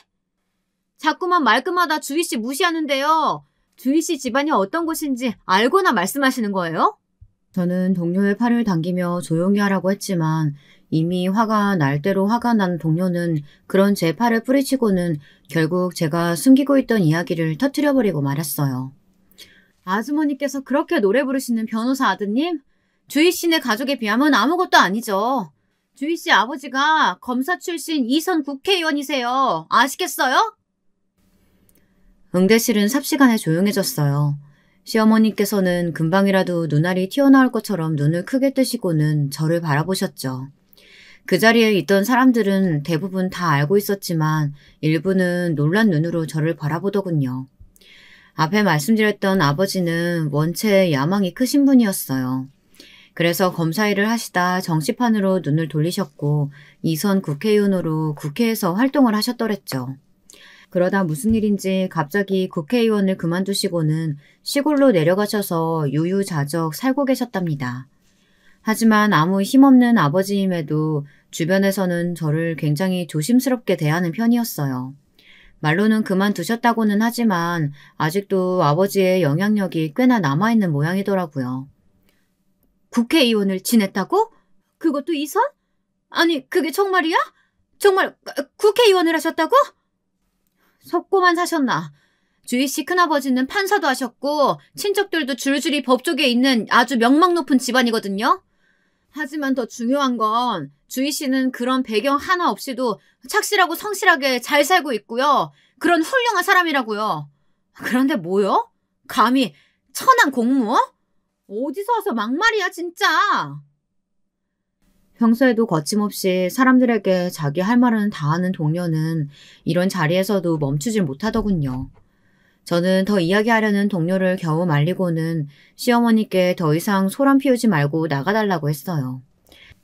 자꾸만 말끝마다 주희씨 무시하는데요. 주희씨 집안이 어떤 곳인지 알고나 말씀하시는 거예요? 저는 동료의 팔을 당기며 조용히 하라고 했지만 이미 화가 날 대로 화가 난 동료는 그런 제 팔을 뿌리치고는 결국 제가 숨기고 있던 이야기를 터뜨려버리고 말았어요. 아주머니께서 그렇게 노래 부르시는 변호사 아드님? 주희씨네 가족에 비하면 아무것도 아니죠. 주희씨 아버지가 검사 출신 2선 국회의원이세요. 아시겠어요? 응대실은 삽시간에 조용해졌어요. 시어머니께서는 금방이라도 눈알이 튀어나올 것처럼 눈을 크게 뜨시고는 저를 바라보셨죠. 그 자리에 있던 사람들은 대부분 다 알고 있었지만 일부는 놀란 눈으로 저를 바라보더군요. 앞에 말씀드렸던 아버지는 원체 야망이 크신 분이었어요. 그래서 검사 일을 하시다 정치판으로 눈을 돌리셨고 2선 국회의원으로 국회에서 활동을 하셨더랬죠. 그러다 무슨 일인지 갑자기 국회의원을 그만두시고는 시골로 내려가셔서 유유자적 살고 계셨답니다. 하지만 아무 힘없는 아버지임에도 주변에서는 저를 굉장히 조심스럽게 대하는 편이었어요. 말로는 그만두셨다고는 하지만 아직도 아버지의 영향력이 꽤나 남아있는 모양이더라고요. 국회의원을 지냈다고? 그것도 2선? 아니 그게 정말이야? 정말 국회의원을 하셨다고? 속고만 사셨나? 주희씨 큰아버지는 판사도 하셨고 친척들도 줄줄이 법조계에 있는 아주 명망 높은 집안이거든요. 하지만 더 중요한 건 주희씨는 그런 배경 하나 없이도 착실하고 성실하게 잘 살고 있고요. 그런 훌륭한 사람이라고요. 그런데 뭐요? 감히 천한 공무원? 어디서 와서 막말이야 진짜. 평소에도 거침없이 사람들에게 자기 할 말은 다 하는 동료는 이런 자리에서도 멈추질 못하더군요. 저는 더 이야기하려는 동료를 겨우 말리고는 시어머니께 더 이상 소란 피우지 말고 나가달라고 했어요.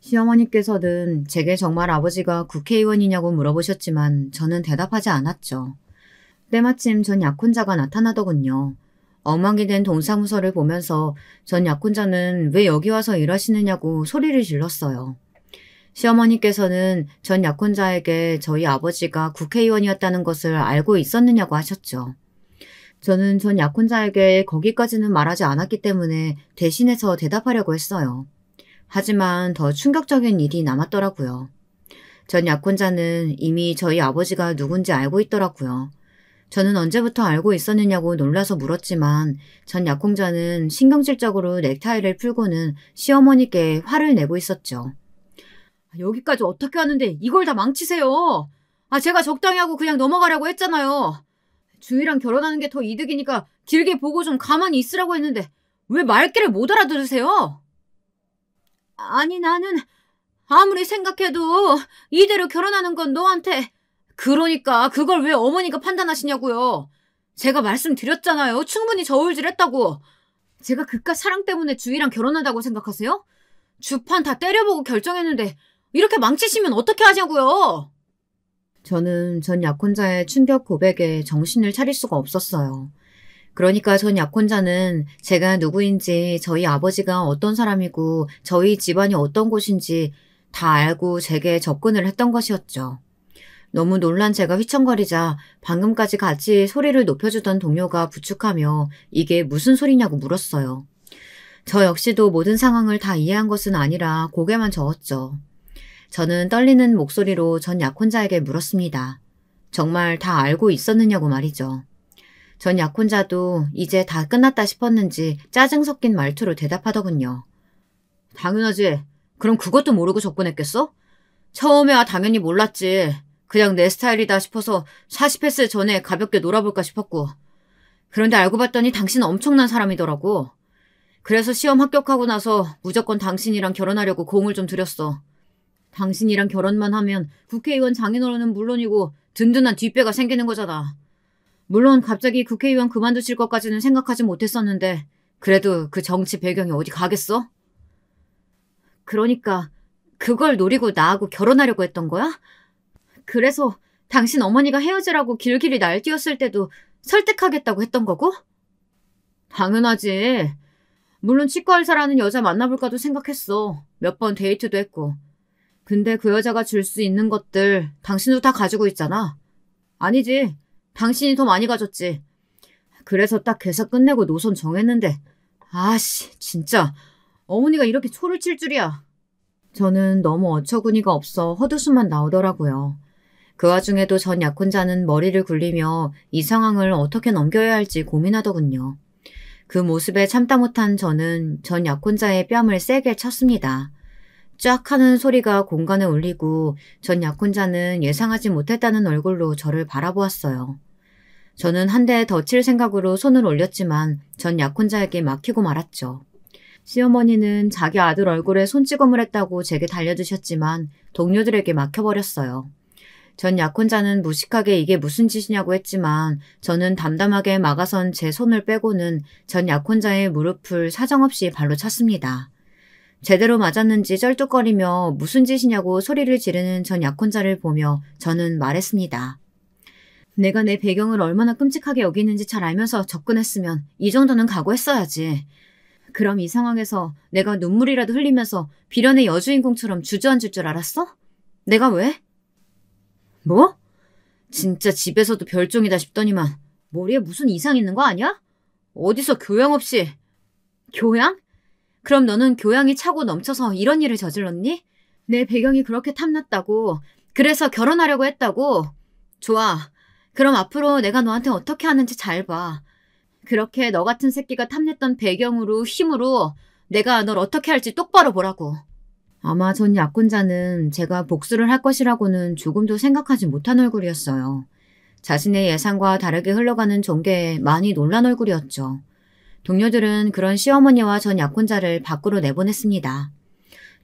시어머니께서는 제게 정말 아버지가 국회의원이냐고 물어보셨지만 저는 대답하지 않았죠. 때마침 전 약혼자가 나타나더군요. 엉망이 된 동사무소를 보면서 전 약혼자는 왜 여기 와서 일하시느냐고 소리를 질렀어요. 시어머니께서는 전 약혼자에게 저희 아버지가 국회의원이었다는 것을 알고 있었느냐고 하셨죠. 저는 전 약혼자에게 거기까지는 말하지 않았기 때문에 대신해서 대답하려고 했어요. 하지만 더 충격적인 일이 남았더라고요. 전 약혼자는 이미 저희 아버지가 누군지 알고 있더라고요. 저는 언제부터 알고 있었느냐고 놀라서 물었지만 전 약혼자는 신경질적으로 넥타이를 풀고는 시어머니께 화를 내고 있었죠. 여기까지 어떻게 하는데 이걸 다 망치세요. 제가 적당히 하고 그냥 넘어가려고 했잖아요. 주희랑 결혼하는 게 더 이득이니까 길게 보고 좀 가만히 있으라고 했는데 왜 말귀를 못 알아들으세요? 아니 나는 아무리 생각해도 이대로 결혼하는 건 너한테 그러니까 그걸 왜 어머니가 판단하시냐고요. 제가 말씀드렸잖아요. 충분히 저울질했다고. 제가 그깟 사랑 때문에 주희랑 결혼한다고 생각하세요? 주판 다 때려보고 결정했는데 이렇게 망치시면 어떻게 하냐고요. 저는 전 약혼자의 충격 고백에 정신을 차릴 수가 없었어요. 그러니까 전 약혼자는 제가 누구인지 저희 아버지가 어떤 사람이고 저희 집안이 어떤 곳인지 다 알고 제게 접근을 했던 것이었죠. 너무 놀란 제가 휘청거리자 방금까지 같이 소리를 높여주던 동료가 부축하며 이게 무슨 소리냐고 물었어요. 저 역시도 모든 상황을 다 이해한 것은 아니라 고개만 저었죠. 저는 떨리는 목소리로 전 약혼자에게 물었습니다. 정말 다 알고 있었느냐고 말이죠. 전 약혼자도 이제 다 끝났다 싶었는지 짜증 섞인 말투로 대답하더군요. 당연하지. 그럼 그것도 모르고 접근했겠어? 처음에야 당연히 몰랐지. 그냥 내 스타일이다 싶어서 40횟을 전에 가볍게 놀아볼까 싶었고. 그런데 알고 봤더니 당신은 엄청난 사람이더라고. 그래서 시험 합격하고 나서 무조건 당신이랑 결혼하려고 공을 좀 들였어. 당신이랑 결혼만 하면 국회의원 장인어른은 물론이고 든든한 뒷배가 생기는 거잖아. 물론 갑자기 국회의원 그만두실 것까지는 생각하지 못했었는데 그래도 그 정치 배경이 어디 가겠어? 그러니까 그걸 노리고 나하고 결혼하려고 했던 거야? 그래서 당신 어머니가 헤어지라고 길길이 날뛰었을 때도 설득하겠다고 했던 거고? 당연하지. 물론 치과 의사라는 여자 만나볼까도 생각했어. 몇 번 데이트도 했고. 근데 그 여자가 줄 수 있는 것들 당신도 다 가지고 있잖아. 아니지. 당신이 더 많이 가졌지. 그래서 딱 계산 끝내고 노선 정했는데 아씨 진짜 어머니가 이렇게 초를 칠 줄이야. 저는 너무 어처구니가 없어 헛웃음만 나오더라고요. 그 와중에도 전 약혼자는 머리를 굴리며 이 상황을 어떻게 넘겨야 할지 고민하더군요. 그 모습에 참다 못한 저는 전 약혼자의 뺨을 세게 쳤습니다. 쫙 하는 소리가 공간에 울리고 전 약혼자는 예상하지 못했다는 얼굴로 저를 바라보았어요. 저는 한 대 더 칠 생각으로 손을 올렸지만 전 약혼자에게 막히고 말았죠. 시어머니는 자기 아들 얼굴에 손찌검을 했다고 제게 달려드셨지만 동료들에게 막혀버렸어요. 전 약혼자는 무식하게 이게 무슨 짓이냐고 했지만 저는 담담하게 막아선 제 손을 빼고는 전 약혼자의 무릎을 사정없이 발로 찼습니다. 제대로 맞았는지 쩔뚝거리며 무슨 짓이냐고 소리를 지르는 전 약혼자를 보며 저는 말했습니다. 내가 내 배경을 얼마나 끔찍하게 여기는지 잘 알면서 접근했으면 이 정도는 각오했어야지. 그럼 이 상황에서 내가 눈물이라도 흘리면서 비련의 여주인공처럼 주저앉을 줄 알았어? 내가 왜? 뭐? 진짜 집에서도 별종이다 싶더니만 머리에 무슨 이상 있는 거 아니야? 어디서 교양 없이. 교양? 그럼 너는 교양이 차고 넘쳐서 이런 일을 저질렀니? 내 배경이 그렇게 탐났다고. 그래서 결혼하려고 했다고. 좋아. 그럼 앞으로 내가 너한테 어떻게 하는지 잘 봐. 그렇게 너 같은 새끼가 탐냈던 배경으로 힘으로 내가 널 어떻게 할지 똑바로 보라고. 아마 전 약혼자는 제가 복수를 할 것이라고는 조금도 생각하지 못한 얼굴이었어요. 자신의 예상과 다르게 흘러가는 전개에 많이 놀란 얼굴이었죠. 동료들은 그런 시어머니와 전 약혼자를 밖으로 내보냈습니다.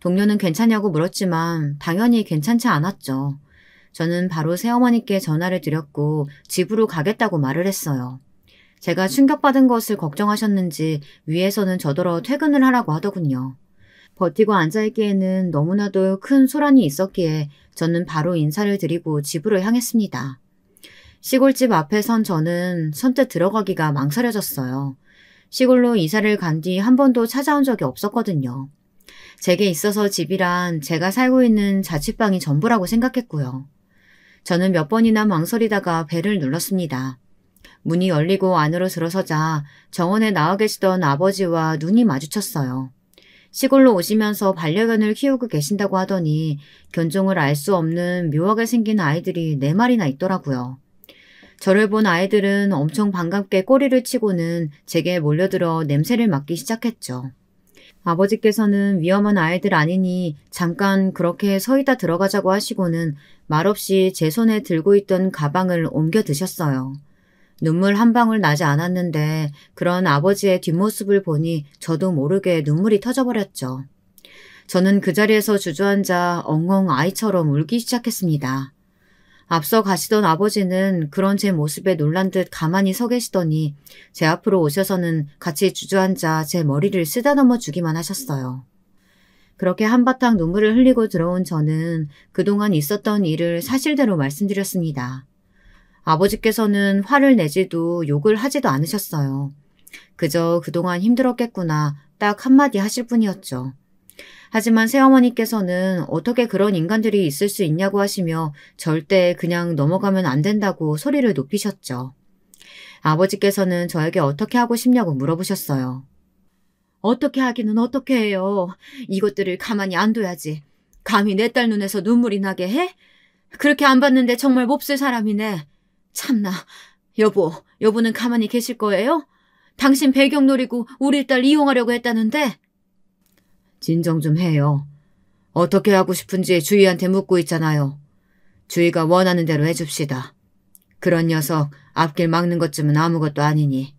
동료는 괜찮냐고 물었지만 당연히 괜찮지 않았죠. 저는 바로 새어머니께 전화를 드렸고 집으로 가겠다고 말을 했어요. 제가 충격받은 것을 걱정하셨는지 위에서는 저더러 퇴근을 하라고 하더군요. 버티고 앉아있기에는 너무나도 큰 소란이 있었기에 저는 바로 인사를 드리고 집으로 향했습니다. 시골집 앞에 선 저는 선뜻 들어가기가 망설여졌어요. 시골로 이사를 간 뒤 한 번도 찾아온 적이 없었거든요. 제게 있어서 집이란 제가 살고 있는 자취방이 전부라고 생각했고요. 저는 몇 번이나 망설이다가 벨을 눌렀습니다. 문이 열리고 안으로 들어서자 정원에 나와 계시던 아버지와 눈이 마주쳤어요. 시골로 오시면서 반려견을 키우고 계신다고 하더니 견종을 알 수 없는 묘하게 생긴 아이들이 4마리나 있더라고요. 저를 본 아이들은 엄청 반갑게 꼬리를 치고는 제게 몰려들어 냄새를 맡기 시작했죠. 아버지께서는 위험한 아이들 아니니 잠깐 그렇게 서있다 들어가자고 하시고는 말없이 제 손에 들고 있던 가방을 옮겨 드셨어요. 눈물 한 방울 나지 않았는데 그런 아버지의 뒷모습을 보니 저도 모르게 눈물이 터져버렸죠. 저는 그 자리에서 주저앉아 엉엉 아이처럼 울기 시작했습니다. 앞서 가시던 아버지는 그런 제 모습에 놀란 듯 가만히 서 계시더니 제 앞으로 오셔서는 같이 주저앉아 제 머리를 쓰다넘어 주기만 하셨어요. 그렇게 한바탕 눈물을 흘리고 들어온 저는 그동안 있었던 일을 사실대로 말씀드렸습니다. 아버지께서는 화를 내지도 욕을 하지도 않으셨어요. 그저 그동안 힘들었겠구나 딱 한마디 하실 뿐이었죠. 하지만 새어머니께서는 어떻게 그런 인간들이 있을 수 있냐고 하시며 절대 그냥 넘어가면 안 된다고 소리를 높이셨죠. 아버지께서는 저에게 어떻게 하고 싶냐고 물어보셨어요. 어떻게 하기는 어떻게 해요. 이것들을 가만히 안 둬야지. 감히 내 딸 눈에서 눈물이 나게 해? 그렇게 안 봤는데 정말 몹쓸 사람이네. 참나. 여보는 가만히 계실 거예요? 당신 배경 노리고 우리 딸 이용하려고 했다는데? 진정 좀 해요. 어떻게 하고 싶은지 주희한테 묻고 있잖아요. 주희가 원하는 대로 해줍시다. 그런 녀석 앞길 막는 것쯤은 아무것도 아니니.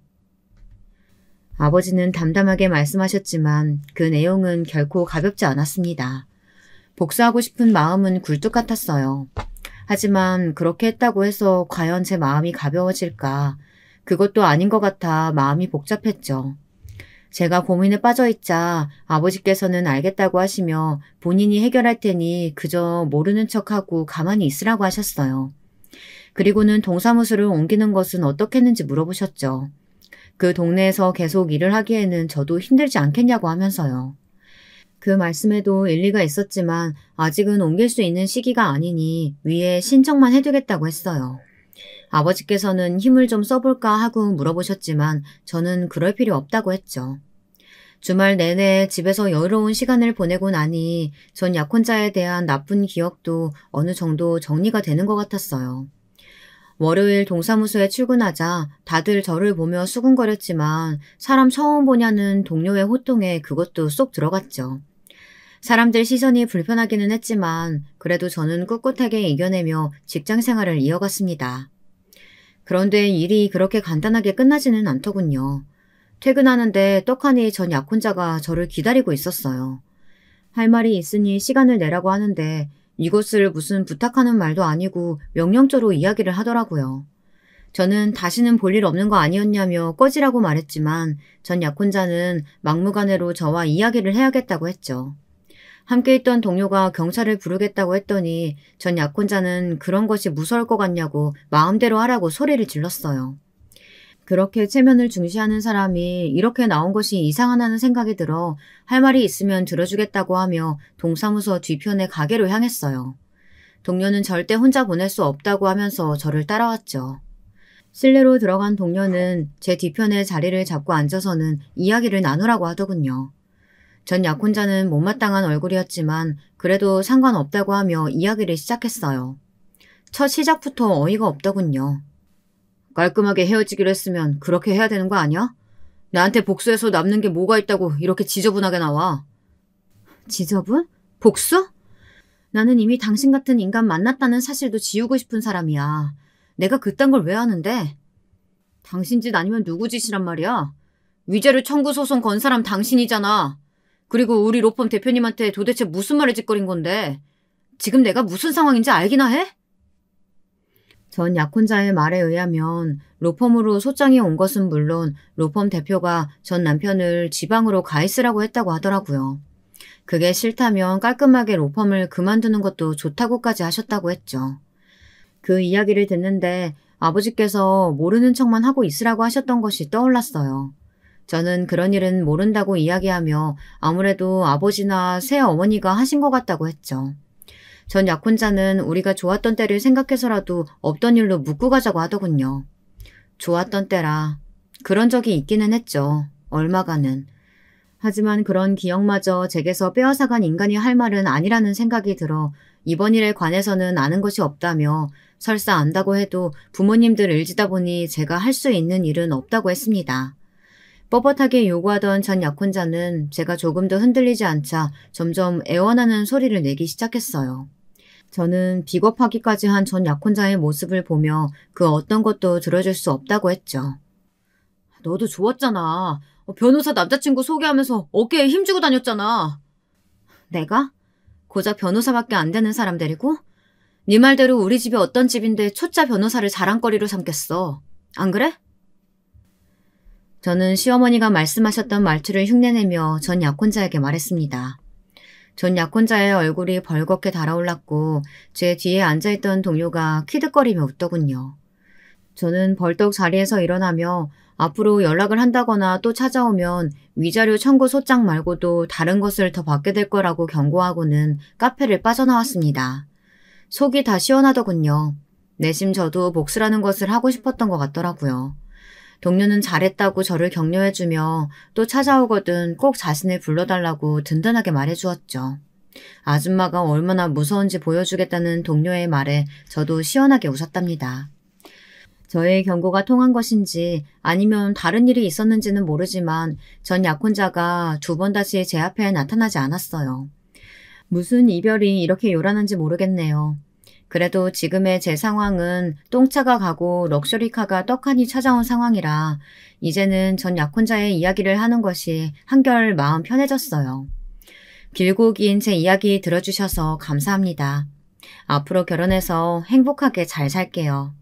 아버지는 담담하게 말씀하셨지만 그 내용은 결코 가볍지 않았습니다. 복수하고 싶은 마음은 굴뚝 같았어요. 하지만 그렇게 했다고 해서 과연 제 마음이 가벼워질까? 그것도 아닌 것 같아 마음이 복잡했죠. 제가 고민에 빠져있자 아버지께서는 알겠다고 하시며 본인이 해결할 테니 그저 모르는 척하고 가만히 있으라고 하셨어요. 그리고는 동사무소를 옮기는 것은 어떻겠는지 물어보셨죠. 그 동네에서 계속 일을 하기에는 저도 힘들지 않겠냐고 하면서요. 그 말씀에도 일리가 있었지만 아직은 옮길 수 있는 시기가 아니니 위에 신청만 해두겠다고 했어요. 아버지께서는 힘을 좀 써볼까 하고 물어보셨지만 저는 그럴 필요 없다고 했죠. 주말 내내 집에서 여유로운 시간을 보내고 나니 전 약혼자에 대한 나쁜 기억도 어느 정도 정리가 되는 것 같았어요. 월요일 동사무소에 출근하자 다들 저를 보며 수군거렸지만 사람 처음 보냐는 동료의 호통에 그것도 쏙 들어갔죠. 사람들 시선이 불편하기는 했지만 그래도 저는 꿋꿋하게 이겨내며 직장 생활을 이어갔습니다. 그런데 일이 그렇게 간단하게 끝나지는 않더군요. 퇴근하는데 떡하니 전 약혼자가 저를 기다리고 있었어요. 할 말이 있으니 시간을 내라고 하는데 이것을 무슨 부탁하는 말도 아니고 명령조로 이야기를 하더라고요. 저는 다시는 볼 일 없는 거 아니었냐며 꺼지라고 말했지만 전 약혼자는 막무가내로 저와 이야기를 해야겠다고 했죠. 함께 있던 동료가 경찰을 부르겠다고 했더니 전 약혼자는 그런 것이 무서울 것 같냐고 마음대로 하라고 소리를 질렀어요. 그렇게 체면을 중시하는 사람이 이렇게 나온 것이 이상하다는 생각이 들어 할 말이 있으면 들어주겠다고 하며 동사무소 뒤편의 가게로 향했어요. 동료는 절대 혼자 보낼 수 없다고 하면서 저를 따라왔죠. 실내로 들어간 동료는 제 뒤편에 자리를 잡고 앉아서는 이야기를 나누라고 하더군요. 전 약혼자는 못마땅한 얼굴이었지만 그래도 상관없다고 하며 이야기를 시작했어요. 첫 시작부터 어이가 없더군요. 깔끔하게 헤어지기로 했으면 그렇게 해야 되는 거 아니야? 나한테 복수해서 남는 게 뭐가 있다고 이렇게 지저분하게 나와. 지저분? 복수? 나는 이미 당신 같은 인간 만났다는 사실도 지우고 싶은 사람이야. 내가 그딴 걸 왜 하는데? 당신 짓 아니면 누구 짓이란 말이야? 위자료 청구 소송 건 사람 당신이잖아. 그리고 우리 로펌 대표님한테 도대체 무슨 말을 짓거린 건데? 지금 내가 무슨 상황인지 알기나 해? 전 약혼자의 말에 의하면 로펌으로 소장이 온 것은 물론 로펌 대표가 전 남편을 지방으로 가 있으라고 했다고 하더라고요. 그게 싫다면 깔끔하게 로펌을 그만두는 것도 좋다고까지 하셨다고 했죠. 그 이야기를 듣는데 아버지께서 모르는 척만 하고 있으라고 하셨던 것이 떠올랐어요. 저는 그런 일은 모른다고 이야기하며 아무래도 아버지나 새어머니가 하신 것 같다고 했죠. 전 약혼자는 우리가 좋았던 때를 생각해서라도 없던 일로 묻고 가자고 하더군요. 좋았던 때라. 그런 적이 있기는 했죠. 얼마간은. 하지만 그런 기억마저 제게서 빼앗아간 인간이 할 말은 아니라는 생각이 들어 이번 일에 관해서는 아는 것이 없다며 설사 안다고 해도 부모님들 의지다 보니 제가 할 수 있는 일은 없다고 했습니다. 뻣뻣하게 요구하던 전 약혼자는 제가 조금 더 흔들리지 않자 점점 애원하는 소리를 내기 시작했어요. 저는 비겁하기까지 한 전 약혼자의 모습을 보며 그 어떤 것도 들어줄 수 없다고 했죠. 너도 좋았잖아. 변호사 남자친구 소개하면서 어깨에 힘주고 다녔잖아. 내가? 고작 변호사밖에 안 되는 사람 데리고? 네 말대로 우리 집이 어떤 집인데 초짜 변호사를 자랑거리로 삼겠어. 안 그래? 저는 시어머니가 말씀하셨던 말투를 흉내내며 전 약혼자에게 말했습니다. 전 약혼자의 얼굴이 벌겋게 달아올랐고 제 뒤에 앉아있던 동료가 키득거리며 웃더군요. 저는 벌떡 자리에서 일어나며 앞으로 연락을 한다거나 또 찾아오면 위자료 청구 소장 말고도 다른 것을 더 받게 될 거라고 경고하고는 카페를 빠져나왔습니다. 속이 다 시원하더군요. 내심 저도 복수라는 것을 하고 싶었던 것 같더라고요. 동료는 잘했다고 저를 격려해주며 또 찾아오거든 꼭 자신을 불러달라고 든든하게 말해주었죠. 아줌마가 얼마나 무서운지 보여주겠다는 동료의 말에 저도 시원하게 웃었답니다. 저의 경고가 통한 것인지 아니면 다른 일이 있었는지는 모르지만 전 약혼자가 두 번 다시 제 앞에 나타나지 않았어요. 무슨 이별이 이렇게 요란한지 모르겠네요. 그래도 지금의 제 상황은 똥차가 가고 럭셔리카가 떡하니 찾아온 상황이라 이제는 전 약혼자의 이야기를 하는 것이 한결 마음 편해졌어요. 길고 긴 제 이야기 들어주셔서 감사합니다. 앞으로 결혼해서 행복하게 잘 살게요.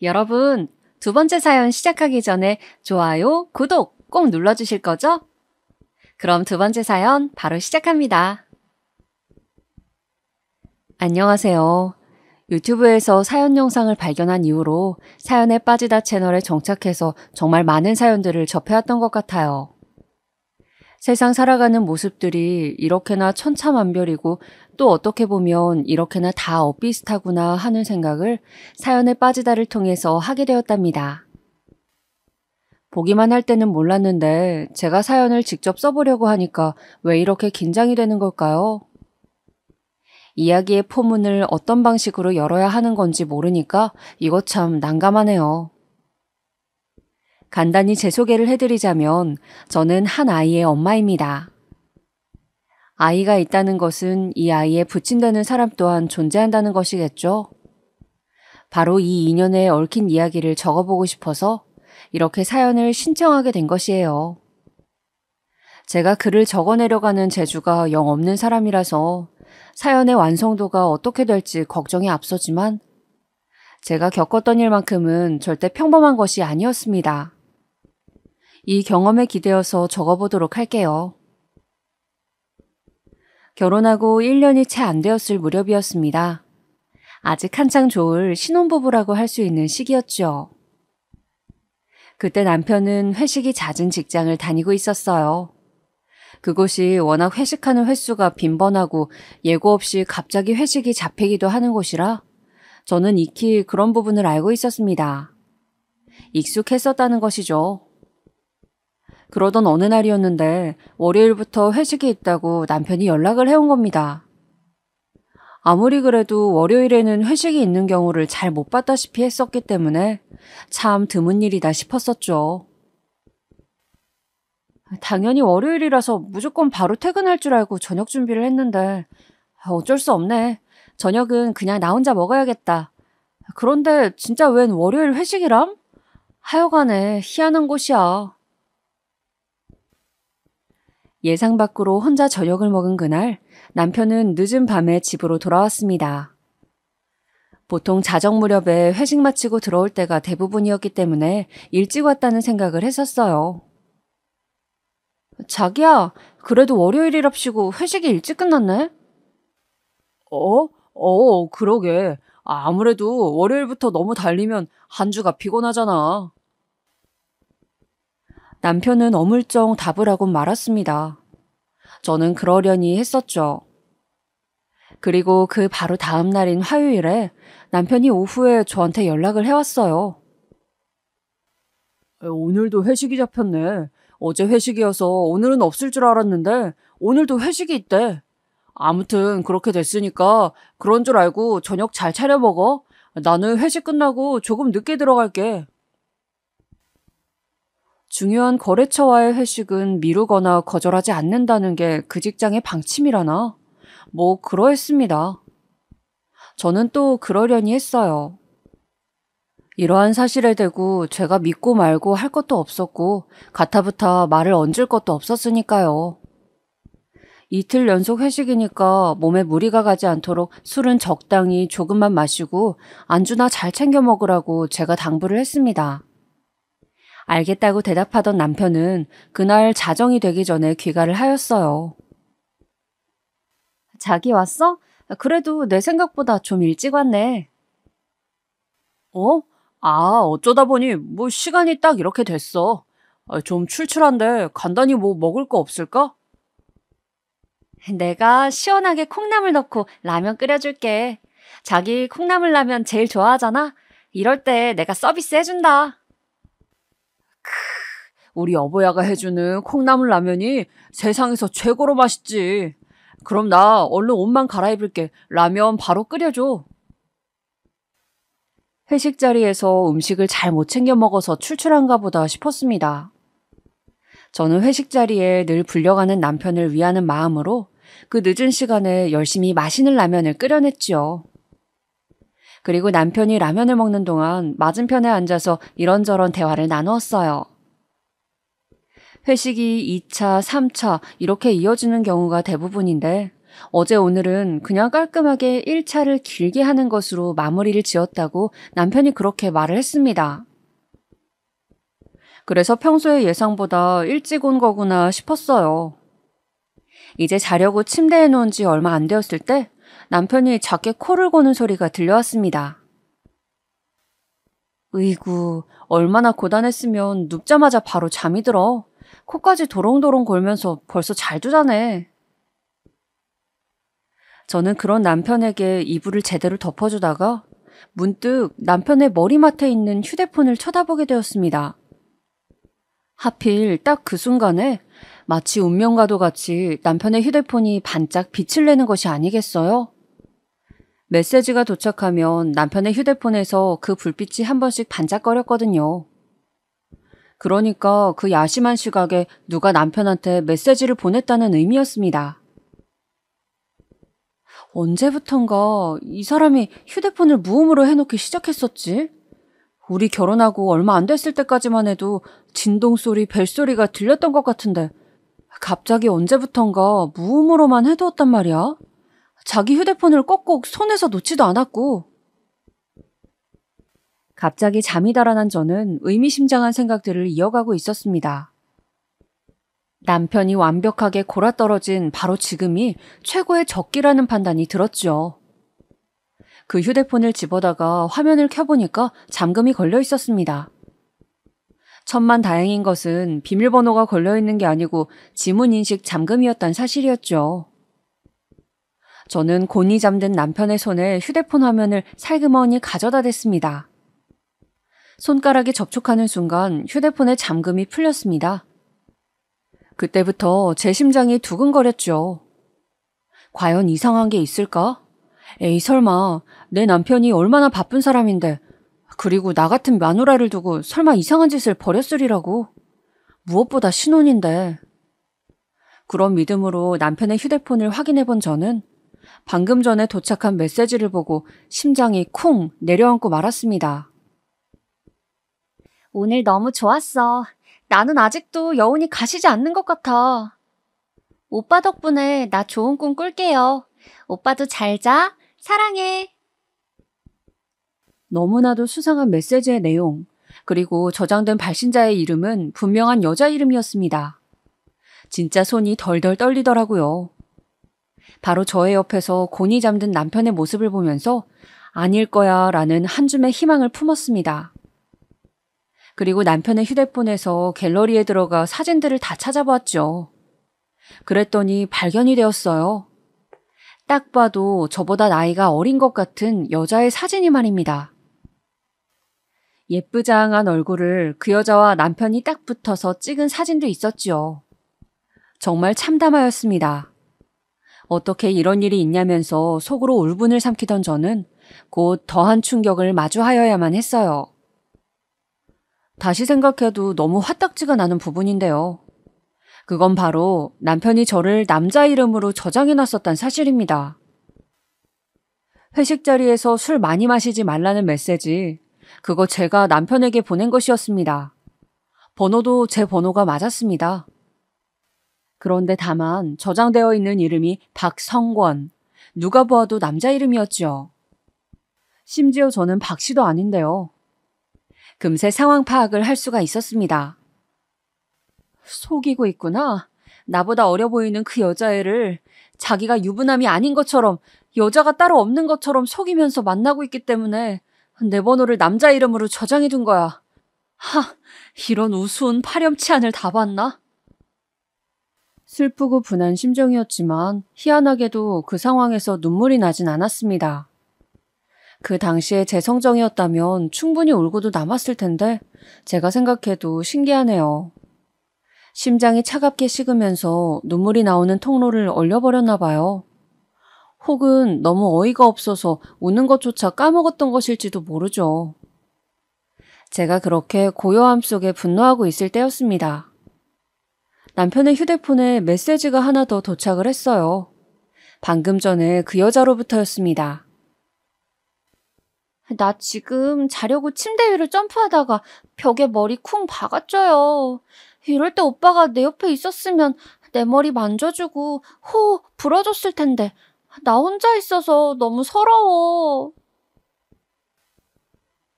여러분, 두 번째 사연 시작하기 전에 좋아요, 구독 꼭 눌러주실 거죠? 그럼 두 번째 사연 바로 시작합니다. 안녕하세요. 유튜브에서 사연 영상을 발견한 이후로 사연에 빠지다 채널에 정착해서 정말 많은 사연들을 접해왔던 것 같아요. 세상 살아가는 모습들이 이렇게나 천차만별이고 또 어떻게 보면 이렇게나 다 엇비슷하구나 하는 생각을 사연에 빠지다를 통해서 하게 되었답니다. 보기만 할 때는 몰랐는데 제가 사연을 직접 써보려고 하니까 왜 이렇게 긴장이 되는 걸까요? 이야기의 포문을 어떤 방식으로 열어야 하는 건지 모르니까 이거 참 난감하네요. 간단히 제 소개를 해드리자면 저는 한 아이의 엄마입니다. 아이가 있다는 것은 이 아이에 부친되는 사람 또한 존재한다는 것이겠죠? 바로 이 인연에 얽힌 이야기를 적어보고 싶어서 이렇게 사연을 신청하게 된 것이에요. 제가 글을 적어내려가는 재주가 영 없는 사람이라서 사연의 완성도가 어떻게 될지 걱정이 앞서지만 제가 겪었던 일만큼은 절대 평범한 것이 아니었습니다. 이 경험에 기대어서 적어보도록 할게요. 결혼하고 1년이 채 안 되었을 무렵이었습니다. 아직 한창 좋을 신혼부부라고 할 수 있는 시기였죠. 그때 남편은 회식이 잦은 직장을 다니고 있었어요. 그곳이 워낙 회식하는 횟수가 빈번하고 예고 없이 갑자기 회식이 잡히기도 하는 곳이라 저는 익히 그런 부분을 알고 있었습니다. 익숙했었다는 것이죠. 그러던 어느 날이었는데 월요일부터 회식이 있다고 남편이 연락을 해온 겁니다. 아무리 그래도 월요일에는 회식이 있는 경우를 잘 못 봤다시피 했었기 때문에 참 드문 일이다 싶었었죠. 당연히 월요일이라서 무조건 바로 퇴근할 줄 알고 저녁 준비를 했는데 어쩔 수 없네. 저녁은 그냥 나 혼자 먹어야겠다. 그런데 진짜 웬 월요일 회식이람? 하여간에 희한한 곳이야. 예상 밖으로 혼자 저녁을 먹은 그날 남편은 늦은 밤에 집으로 돌아왔습니다. 보통 자정 무렵에 회식 마치고 들어올 때가 대부분이었기 때문에 일찍 왔다는 생각을 했었어요. 자기야, 그래도 월요일이랍시고 회식이 일찍 끝났네? 그러게. 아무래도 월요일부터 너무 달리면 한 주가 피곤하잖아. 남편은 어물쩡 답을 하곤 말았습니다. 저는 그러려니 했었죠. 그리고 그 바로 다음 날인 화요일에 남편이 오후에 저한테 연락을 해왔어요. 오늘도 회식이 잡혔네. 어제 회식이어서 오늘은 없을 줄 알았는데 오늘도 회식이 있대. 아무튼 그렇게 됐으니까 그런 줄 알고 저녁 잘 차려 먹어. 나는 회식 끝나고 조금 늦게 들어갈게. 중요한 거래처와의 회식은 미루거나 거절하지 않는다는 게 그 직장의 방침이라나? 뭐 그러했습니다. 저는 또 그러려니 했어요. 이러한 사실에 대고 제가 믿고 말고 할 것도 없었고 가타부타 말을 얹을 것도 없었으니까요. 이틀 연속 회식이니까 몸에 무리가 가지 않도록 술은 적당히 조금만 마시고 안주나 잘 챙겨 먹으라고 제가 당부를 했습니다. 알겠다고 대답하던 남편은 그날 자정이 되기 전에 귀가를 하였어요. 자기 왔어? 그래도 내 생각보다 좀 일찍 왔네. 어쩌다 보니 뭐 시간이 딱 이렇게 됐어. 좀 출출한데 간단히 뭐 먹을 거 없을까? 내가 시원하게 콩나물 넣고 라면 끓여줄게. 자기 콩나물 라면 제일 좋아하잖아. 이럴 때 내가 서비스 해준다. 우리 여보야가 해주는 콩나물 라면이 세상에서 최고로 맛있지. 그럼 나 얼른 옷만 갈아입을게. 라면 바로 끓여줘. 회식 자리에서 음식을 잘 못 챙겨 먹어서 출출한가 보다 싶었습니다. 저는 회식 자리에 늘 불려가는 남편을 위하는 마음으로 그 늦은 시간에 열심히 맛있는 라면을 끓여냈지요. 그리고 남편이 라면을 먹는 동안 맞은편에 앉아서 이런저런 대화를 나누었어요. 회식이 2차, 3차 이렇게 이어지는 경우가 대부분인데 어제 오늘은 그냥 깔끔하게 1차를 길게 하는 것으로 마무리를 지었다고 남편이 그렇게 말을 했습니다. 그래서 평소의 예상보다 일찍 온 거구나 싶었어요. 이제 자려고 침대에 누운 지 얼마 안 되었을 때 남편이 작게 코를 고는 소리가 들려왔습니다. 으이구, 얼마나 고단했으면 눕자마자 바로 잠이 들어. 코까지 도롱도롱 골면서 벌써 잘도 자네. 저는 그런 남편에게 이불을 제대로 덮어주다가 문득 남편의 머리맡에 있는 휴대폰을 쳐다보게 되었습니다. 하필 딱 그 순간에 마치 운명과도 같이 남편의 휴대폰이 반짝 빛을 내는 것이 아니겠어요? 메시지가 도착하면 남편의 휴대폰에서 그 불빛이 한 번씩 반짝거렸거든요. 그러니까 그 야심한 시각에 누가 남편한테 메시지를 보냈다는 의미였습니다. 언제부턴가 이 사람이 휴대폰을 무음으로 해놓기 시작했었지? 우리 결혼하고 얼마 안 됐을 때까지만 해도 진동소리, 벨소리가 들렸던 것 같은데 갑자기 언제부턴가 무음으로만 해두었단 말이야? 자기 휴대폰을 꼭꼭 손에서 놓지도 않았고. 갑자기 잠이 달아난 저는 의미심장한 생각들을 이어가고 있었습니다. 남편이 완벽하게 골아떨어진 바로 지금이 최고의 적기라는 판단이 들었죠. 그 휴대폰을 집어다가 화면을 켜보니까 잠금이 걸려 있었습니다. 천만다행인 것은 비밀번호가 걸려있는 게 아니고 지문인식 잠금이었단 사실이었죠. 저는 곤히 잠든 남편의 손에 휴대폰 화면을 살그머니 가져다 댔습니다. 손가락이 접촉하는 순간 휴대폰의 잠금이 풀렸습니다. 그때부터 제 심장이 두근거렸죠. 과연 이상한 게 있을까? 에이 설마 내 남편이 얼마나 바쁜 사람인데 그리고 나 같은 마누라를 두고 설마 이상한 짓을 벌였으리라고? 무엇보다 신혼인데. 그런 믿음으로 남편의 휴대폰을 확인해 본 저는 방금 전에 도착한 메시지를 보고 심장이 쿵 내려앉고 말았습니다. 오늘 너무 좋았어. 나는 아직도 여운이 가시지 않는 것 같아. 오빠 덕분에 나 좋은 꿈 꿀게요. 오빠도 잘 자. 사랑해. 너무나도 수상한 메시지의 내용, 그리고 저장된 발신자의 이름은 분명한 여자 이름이었습니다. 진짜 손이 덜덜 떨리더라고요. 바로 저의 옆에서 곤히 잠든 남편의 모습을 보면서 아닐 거야 라는 한 줌의 희망을 품었습니다. 그리고 남편의 휴대폰에서 갤러리에 들어가 사진들을 다 찾아보았죠. 그랬더니 발견이 되었어요. 딱 봐도 저보다 나이가 어린 것 같은 여자의 사진이 말입니다. 예쁘장한 얼굴을 그 여자와 남편이 딱 붙어서 찍은 사진도 있었지요. 정말 참담하였습니다. 어떻게 이런 일이 있냐면서 속으로 울분을 삼키던 저는 곧 더한 충격을 마주하여야만 했어요. 다시 생각해도 너무 화딱지가 나는 부분인데요. 그건 바로 남편이 저를 남자 이름으로 저장해놨었단 사실입니다. 회식 자리에서 술 많이 마시지 말라는 메시지, 그거 제가 남편에게 보낸 것이었습니다. 번호도 제 번호가 맞았습니다. 그런데 다만 저장되어 있는 이름이 박성권, 누가 보아도 남자 이름이었죠. 심지어 저는 박씨도 아닌데요. 금세 상황 파악을 할 수가 있었습니다. 속이고 있구나. 나보다 어려 보이는 그 여자애를 자기가 유부남이 아닌 것처럼, 여자가 따로 없는 것처럼 속이면서 만나고 있기 때문에 내 번호를 남자 이름으로 저장해둔 거야. 이런 우스운 파렴치한을 다 봤나? 슬프고 분한 심정이었지만 희한하게도 그 상황에서 눈물이 나진 않았습니다. 그 당시에 제 성정이었다면 충분히 울고도 남았을 텐데 제가 생각해도 신기하네요. 심장이 차갑게 식으면서 눈물이 나오는 통로를 얼려버렸나 봐요. 혹은 너무 어이가 없어서 우는 것조차 까먹었던 것일지도 모르죠. 제가 그렇게 고요함 속에 분노하고 있을 때였습니다. 남편의 휴대폰에 메시지가 하나 더 도착을 했어요. 방금 전에 그 여자로부터였습니다. 나 지금 자려고 침대 위를 점프하다가 벽에 머리 쿵 박았죠요. 이럴 때 오빠가 내 옆에 있었으면 내 머리 만져주고 호호 불어줬을 텐데 나 혼자 있어서 너무 서러워.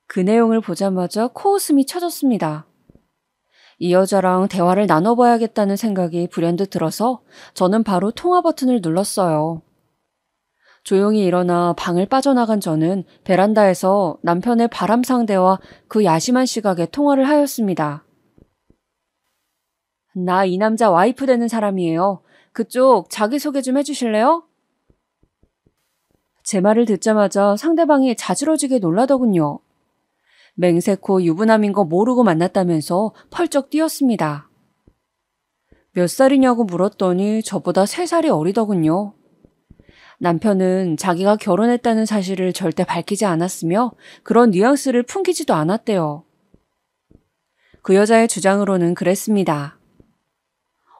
그 내용을 보자마자 코웃음이 쳐졌습니다. 이 여자랑 대화를 나눠봐야겠다는 생각이 불현듯 들어서 저는 바로 통화 버튼을 눌렀어요. 조용히 일어나 방을 빠져나간 저는 베란다에서 남편의 바람 상대와 그 야심한 시각에 통화를 하였습니다. 나 이 남자 와이프 되는 사람이에요. 그쪽 자기소개 좀 해주실래요? 제 말을 듣자마자 상대방이 자지러지게 놀라더군요. 맹세코 유부남인 거 모르고 만났다면서 펄쩍 뛰었습니다. 몇 살이냐고 물었더니 저보다 3살이 어리더군요. 남편은 자기가 결혼했다는 사실을 절대 밝히지 않았으며 그런 뉘앙스를 풍기지도 않았대요. 그 여자의 주장으로는 그랬습니다.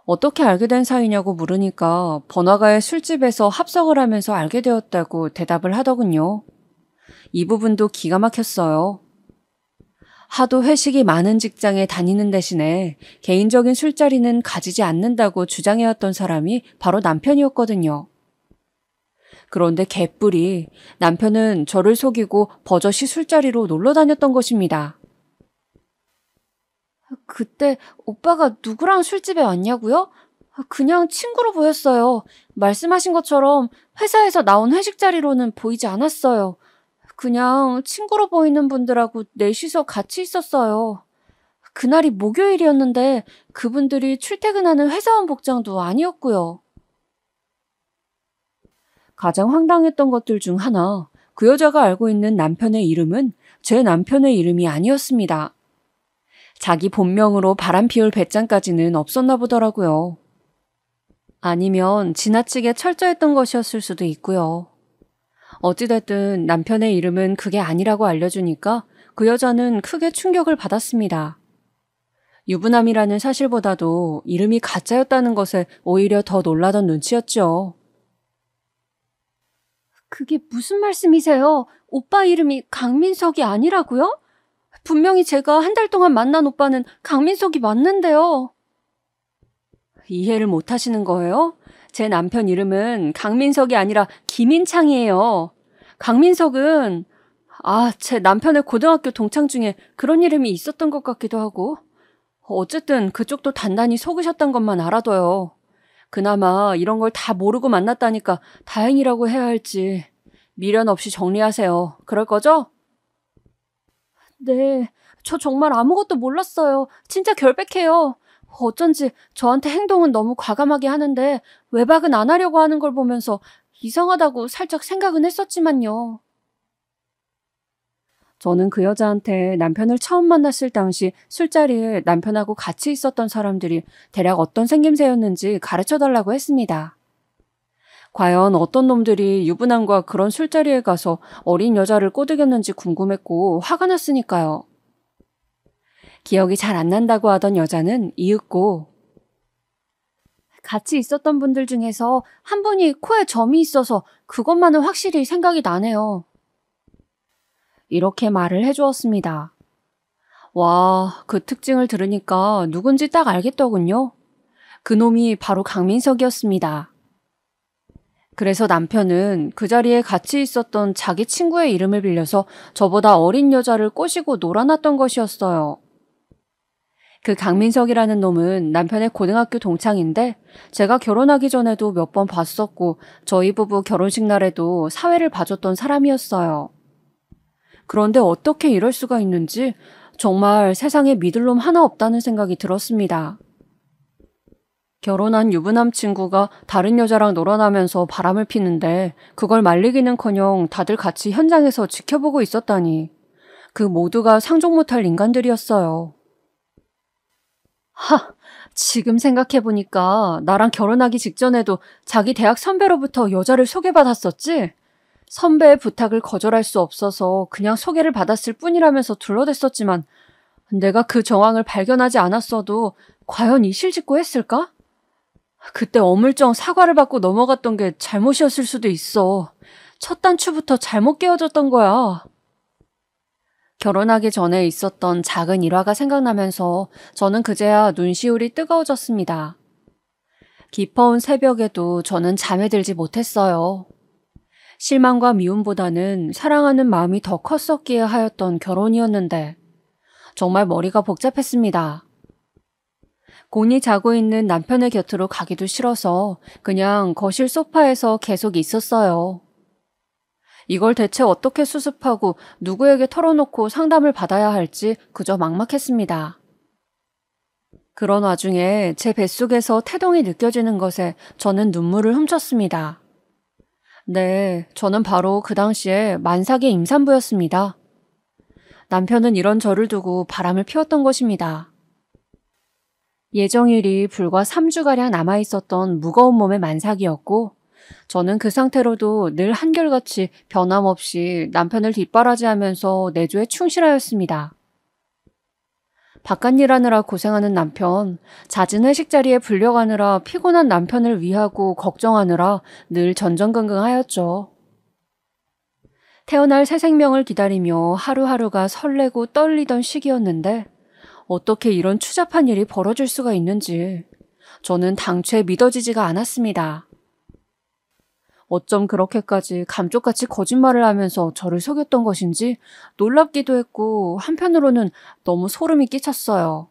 어떻게 알게 된 사이냐고 물으니까 번화가의 술집에서 합석을 하면서 알게 되었다고 대답을 하더군요. 이 부분도 기가 막혔어요. 하도 회식이 많은 직장에 다니는 대신에 개인적인 술자리는 가지지 않는다고 주장해왔던 사람이 바로 남편이었거든요. 그런데 개뿔이 남편은 저를 속이고 버젓이 술자리로 놀러 다녔던 것입니다. 그때 오빠가 누구랑 술집에 왔냐고요? 그냥 친구로 보였어요. 말씀하신 것처럼 회사에서 나온 회식 자리로는 보이지 않았어요. 그냥 친구로 보이는 분들하고 넷이서 같이 있었어요. 그날이 목요일이었는데 그분들이 출퇴근하는 회사원 복장도 아니었고요. 가장 황당했던 것들 중 하나, 그 여자가 알고 있는 남편의 이름은 제 남편의 이름이 아니었습니다. 자기 본명으로 바람 피울 배짱까지는 없었나 보더라고요. 아니면 지나치게 철저했던 것이었을 수도 있고요. 어찌됐든 남편의 이름은 그게 아니라고 알려주니까 그 여자는 크게 충격을 받았습니다. 유부남이라는 사실보다도 이름이 가짜였다는 것에 오히려 더 놀라던 눈치였죠. 그게 무슨 말씀이세요? 오빠 이름이 강민석이 아니라고요? 분명히 제가 한 달 동안 만난 오빠는 강민석이 맞는데요. 이해를 못 하시는 거예요? 제 남편 이름은 강민석이 아니라 김인창이에요. 강민석은 제 남편의 고등학교 동창 중에 그런 이름이 있었던 것 같기도 하고. 어쨌든 그쪽도 단단히 속으셨던 것만 알아둬요. 그나마 이런 걸 다 모르고 만났다니까 다행이라고 해야 할지. 미련 없이 정리하세요. 그럴 거죠? 네, 저 정말 아무것도 몰랐어요. 진짜 결백해요. 어쩐지 저한테 행동은 너무 과감하게 하는데 외박은 안 하려고 하는 걸 보면서 이상하다고 살짝 생각은 했었지만요. 저는 그 여자한테 남편을 처음 만났을 당시 술자리에 남편하고 같이 있었던 사람들이 대략 어떤 생김새였는지 가르쳐달라고 했습니다. 과연 어떤 놈들이 유부남과 그런 술자리에 가서 어린 여자를 꼬드겼는지 궁금했고 화가 났으니까요. 기억이 잘 안 난다고 하던 여자는 이윽고 같이 있었던 분들 중에서 한 분이 코에 점이 있어서 그것만은 확실히 생각이 나네요. 이렇게 말을 해주었습니다. 와, 그 특징을 들으니까 누군지 딱 알겠더군요. 그놈이 바로 강민석이었습니다. 그래서 남편은 그 자리에 같이 있었던 자기 친구의 이름을 빌려서 저보다 어린 여자를 꼬시고 놀아놨던 것이었어요. 그 강민석이라는 놈은 남편의 고등학교 동창인데 제가 결혼하기 전에도 몇 번 봤었고 저희 부부 결혼식 날에도 사회를 봐줬던 사람이었어요. 그런데 어떻게 이럴 수가 있는지 정말 세상에 믿을 놈 하나 없다는 생각이 들었습니다. 결혼한 유부남 친구가 다른 여자랑 놀아나면서 바람을 피는데 그걸 말리기는커녕 다들 같이 현장에서 지켜보고 있었다니. 그 모두가 상종 못할 인간들이었어요. 지금 생각해보니까 나랑 결혼하기 직전에도 자기 대학 선배로부터 여자를 소개받았었지? 선배의 부탁을 거절할 수 없어서 그냥 소개를 받았을 뿐이라면서 둘러댔었지만 내가 그 정황을 발견하지 않았어도 과연 이실직고 했을까? 그때 어물쩡 사과를 받고 넘어갔던 게 잘못이었을 수도 있어. 첫 단추부터 잘못 깨어졌던 거야. 결혼하기 전에 있었던 작은 일화가 생각나면서 저는 그제야 눈시울이 뜨거워졌습니다. 깊어온 새벽에도 저는 잠에 들지 못했어요. 실망과 미움보다는 사랑하는 마음이 더 컸었기에 하였던 결혼이었는데 정말 머리가 복잡했습니다. 곤히 자고 있는 남편의 곁으로 가기도 싫어서 그냥 거실 소파에서 계속 있었어요. 이걸 대체 어떻게 수습하고 누구에게 털어놓고 상담을 받아야 할지 그저 막막했습니다. 그런 와중에 제 뱃속에서 태동이 느껴지는 것에 저는 눈물을 훔쳤습니다. 네, 저는 바로 그 당시에 만삭의 임산부였습니다. 남편은 이런 저를 두고 바람을 피웠던 것입니다. 예정일이 불과 3주가량 남아있었던 무거운 몸의 만삭이었고 저는 그 상태로도 늘 한결같이 변함없이 남편을 뒷바라지하면서 내조에 충실하였습니다. 바깥일 하느라 고생하는 남편, 잦은 회식 자리에 불려가느라 피곤한 남편을 위하고 걱정하느라 늘 전전긍긍하였죠. 태어날 새 생명을 기다리며 하루하루가 설레고 떨리던 시기였는데 어떻게 이런 추잡한 일이 벌어질 수가 있는지 저는 당최 믿어지지가 않았습니다. 어쩜 그렇게까지 감쪽같이 거짓말을 하면서 저를 속였던 것인지 놀랍기도 했고 한편으로는 너무 소름이 끼쳤어요.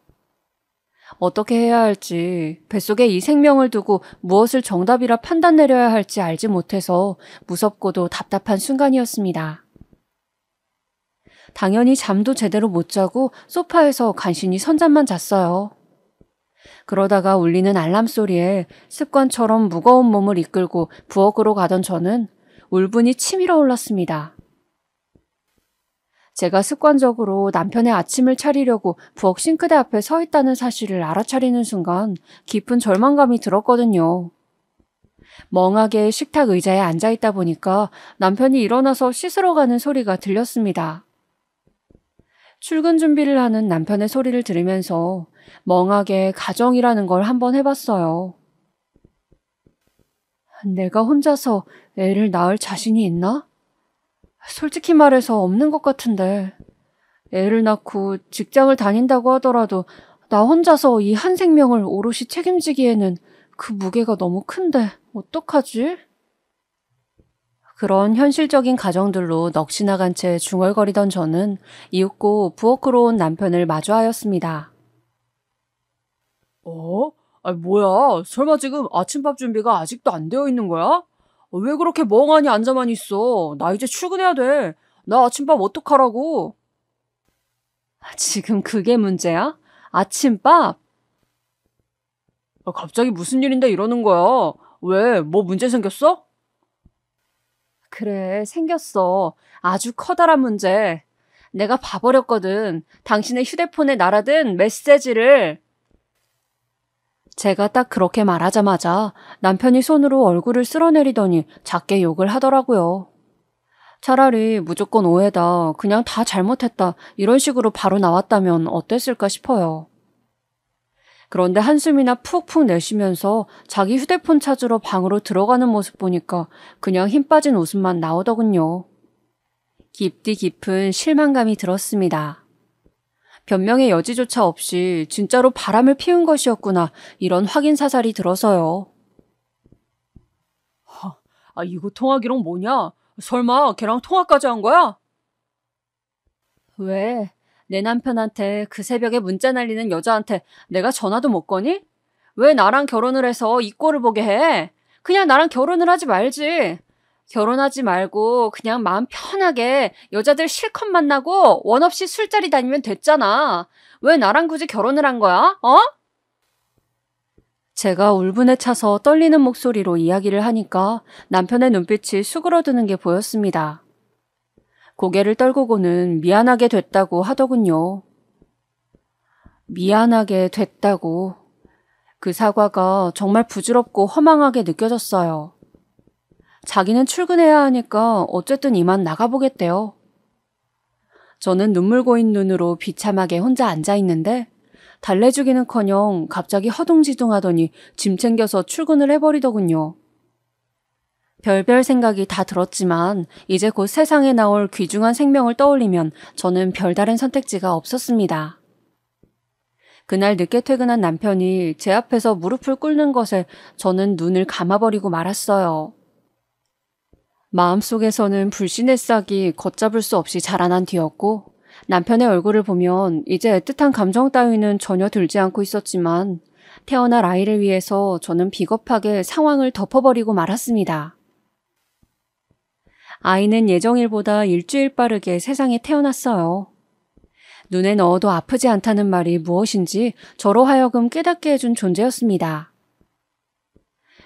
어떻게 해야 할지, 뱃속에 이 생명을 두고 무엇을 정답이라 판단 내려야 할지 알지 못해서 무섭고도 답답한 순간이었습니다. 당연히 잠도 제대로 못 자고 소파에서 간신히 선잠만 잤어요. 그러다가 울리는 알람 소리에 습관처럼 무거운 몸을 이끌고 부엌으로 가던 저는 울분이 치밀어 올랐습니다. 제가 습관적으로 남편의 아침을 차리려고 부엌 싱크대 앞에 서 있다는 사실을 알아차리는 순간 깊은 절망감이 들었거든요. 멍하게 식탁 의자에 앉아있다 보니까 남편이 일어나서 씻으러 가는 소리가 들렸습니다. 출근 준비를 하는 남편의 소리를 들으면서 멍하게 가정이라는 걸 한번 해봤어요. 내가 혼자서 애를 낳을 자신이 있나? 솔직히 말해서 없는 것 같은데 애를 낳고 직장을 다닌다고 하더라도 나 혼자서 이 한 생명을 오롯이 책임지기에는 그 무게가 너무 큰데 어떡하지? 그런 현실적인 가정들로 넋이 나간 채 중얼거리던 저는 이윽고 부엌으로 온 남편을 마주하였습니다. 뭐야? 설마 지금 아침밥 준비가 아직도 안 되어 있는 거야? 왜 그렇게 멍하니 앉아만 있어? 나 이제 출근해야 돼. 나 아침밥 어떡하라고? 지금 그게 문제야? 아침밥? 갑자기 무슨 일인데 이러는 거야? 왜? 뭐 문제 생겼어? 그래, 생겼어. 아주 커다란 문제. 내가 봐버렸거든. 당신의 휴대폰에 날아든 메시지를. 제가 딱 그렇게 말하자마자 남편이 손으로 얼굴을 쓸어내리더니 작게 욕을 하더라고요. 차라리 무조건 오해다, 그냥 다 잘못했다, 이런 식으로 바로 나왔다면 어땠을까 싶어요. 그런데 한숨이나 푹푹 내쉬면서 자기 휴대폰 찾으러 방으로 들어가는 모습 보니까 그냥 힘 빠진 웃음만 나오더군요. 깊디 깊은 실망감이 들었습니다. 변명의 여지조차 없이 진짜로 바람을 피운 것이었구나, 이런 확인 사살이 들어서요. 이거 통화 기록 뭐냐? 설마 걔랑 통화까지 한 거야? 왜? 내 남편한테 그 새벽에 문자 날리는 여자한테 내가 전화도 못 거니? 왜 나랑 결혼을 해서 이 꼴을 보게 해? 그냥 나랑 결혼을 하지 말지. 결혼하지 말고 그냥 마음 편하게 여자들 실컷 만나고 원 없이 술자리 다니면 됐잖아. 왜 나랑 굳이 결혼을 한 거야? 제가 울분에 차서 떨리는 목소리로 이야기를 하니까 남편의 눈빛이 수그러드는 게 보였습니다. 고개를 떨구고는 미안하게 됐다고 하더군요. 미안하게 됐다고. 그 사과가 정말 부질없고 허망하게 느껴졌어요. 자기는 출근해야 하니까 어쨌든 이만 나가보겠대요. 저는 눈물 고인 눈으로 비참하게 혼자 앉아있는데 달래주기는커녕 갑자기 허둥지둥하더니 짐 챙겨서 출근을 해버리더군요. 별별 생각이 다 들었지만 이제 곧 세상에 나올 귀중한 생명을 떠올리면 저는 별다른 선택지가 없었습니다. 그날 늦게 퇴근한 남편이 제 앞에서 무릎을 꿇는 것에 저는 눈을 감아버리고 말았어요. 마음속에서는 불신의 싹이 걷잡을 수 없이 자라난 뒤였고 남편의 얼굴을 보면 이제 애틋한 감정 따위는 전혀 들지 않고 있었지만 태어날 아이를 위해서 저는 비겁하게 상황을 덮어버리고 말았습니다. 아이는 예정일보다 일주일 빠르게 세상에 태어났어요. 눈에 넣어도 아프지 않다는 말이 무엇인지 저로 하여금 깨닫게 해준 존재였습니다.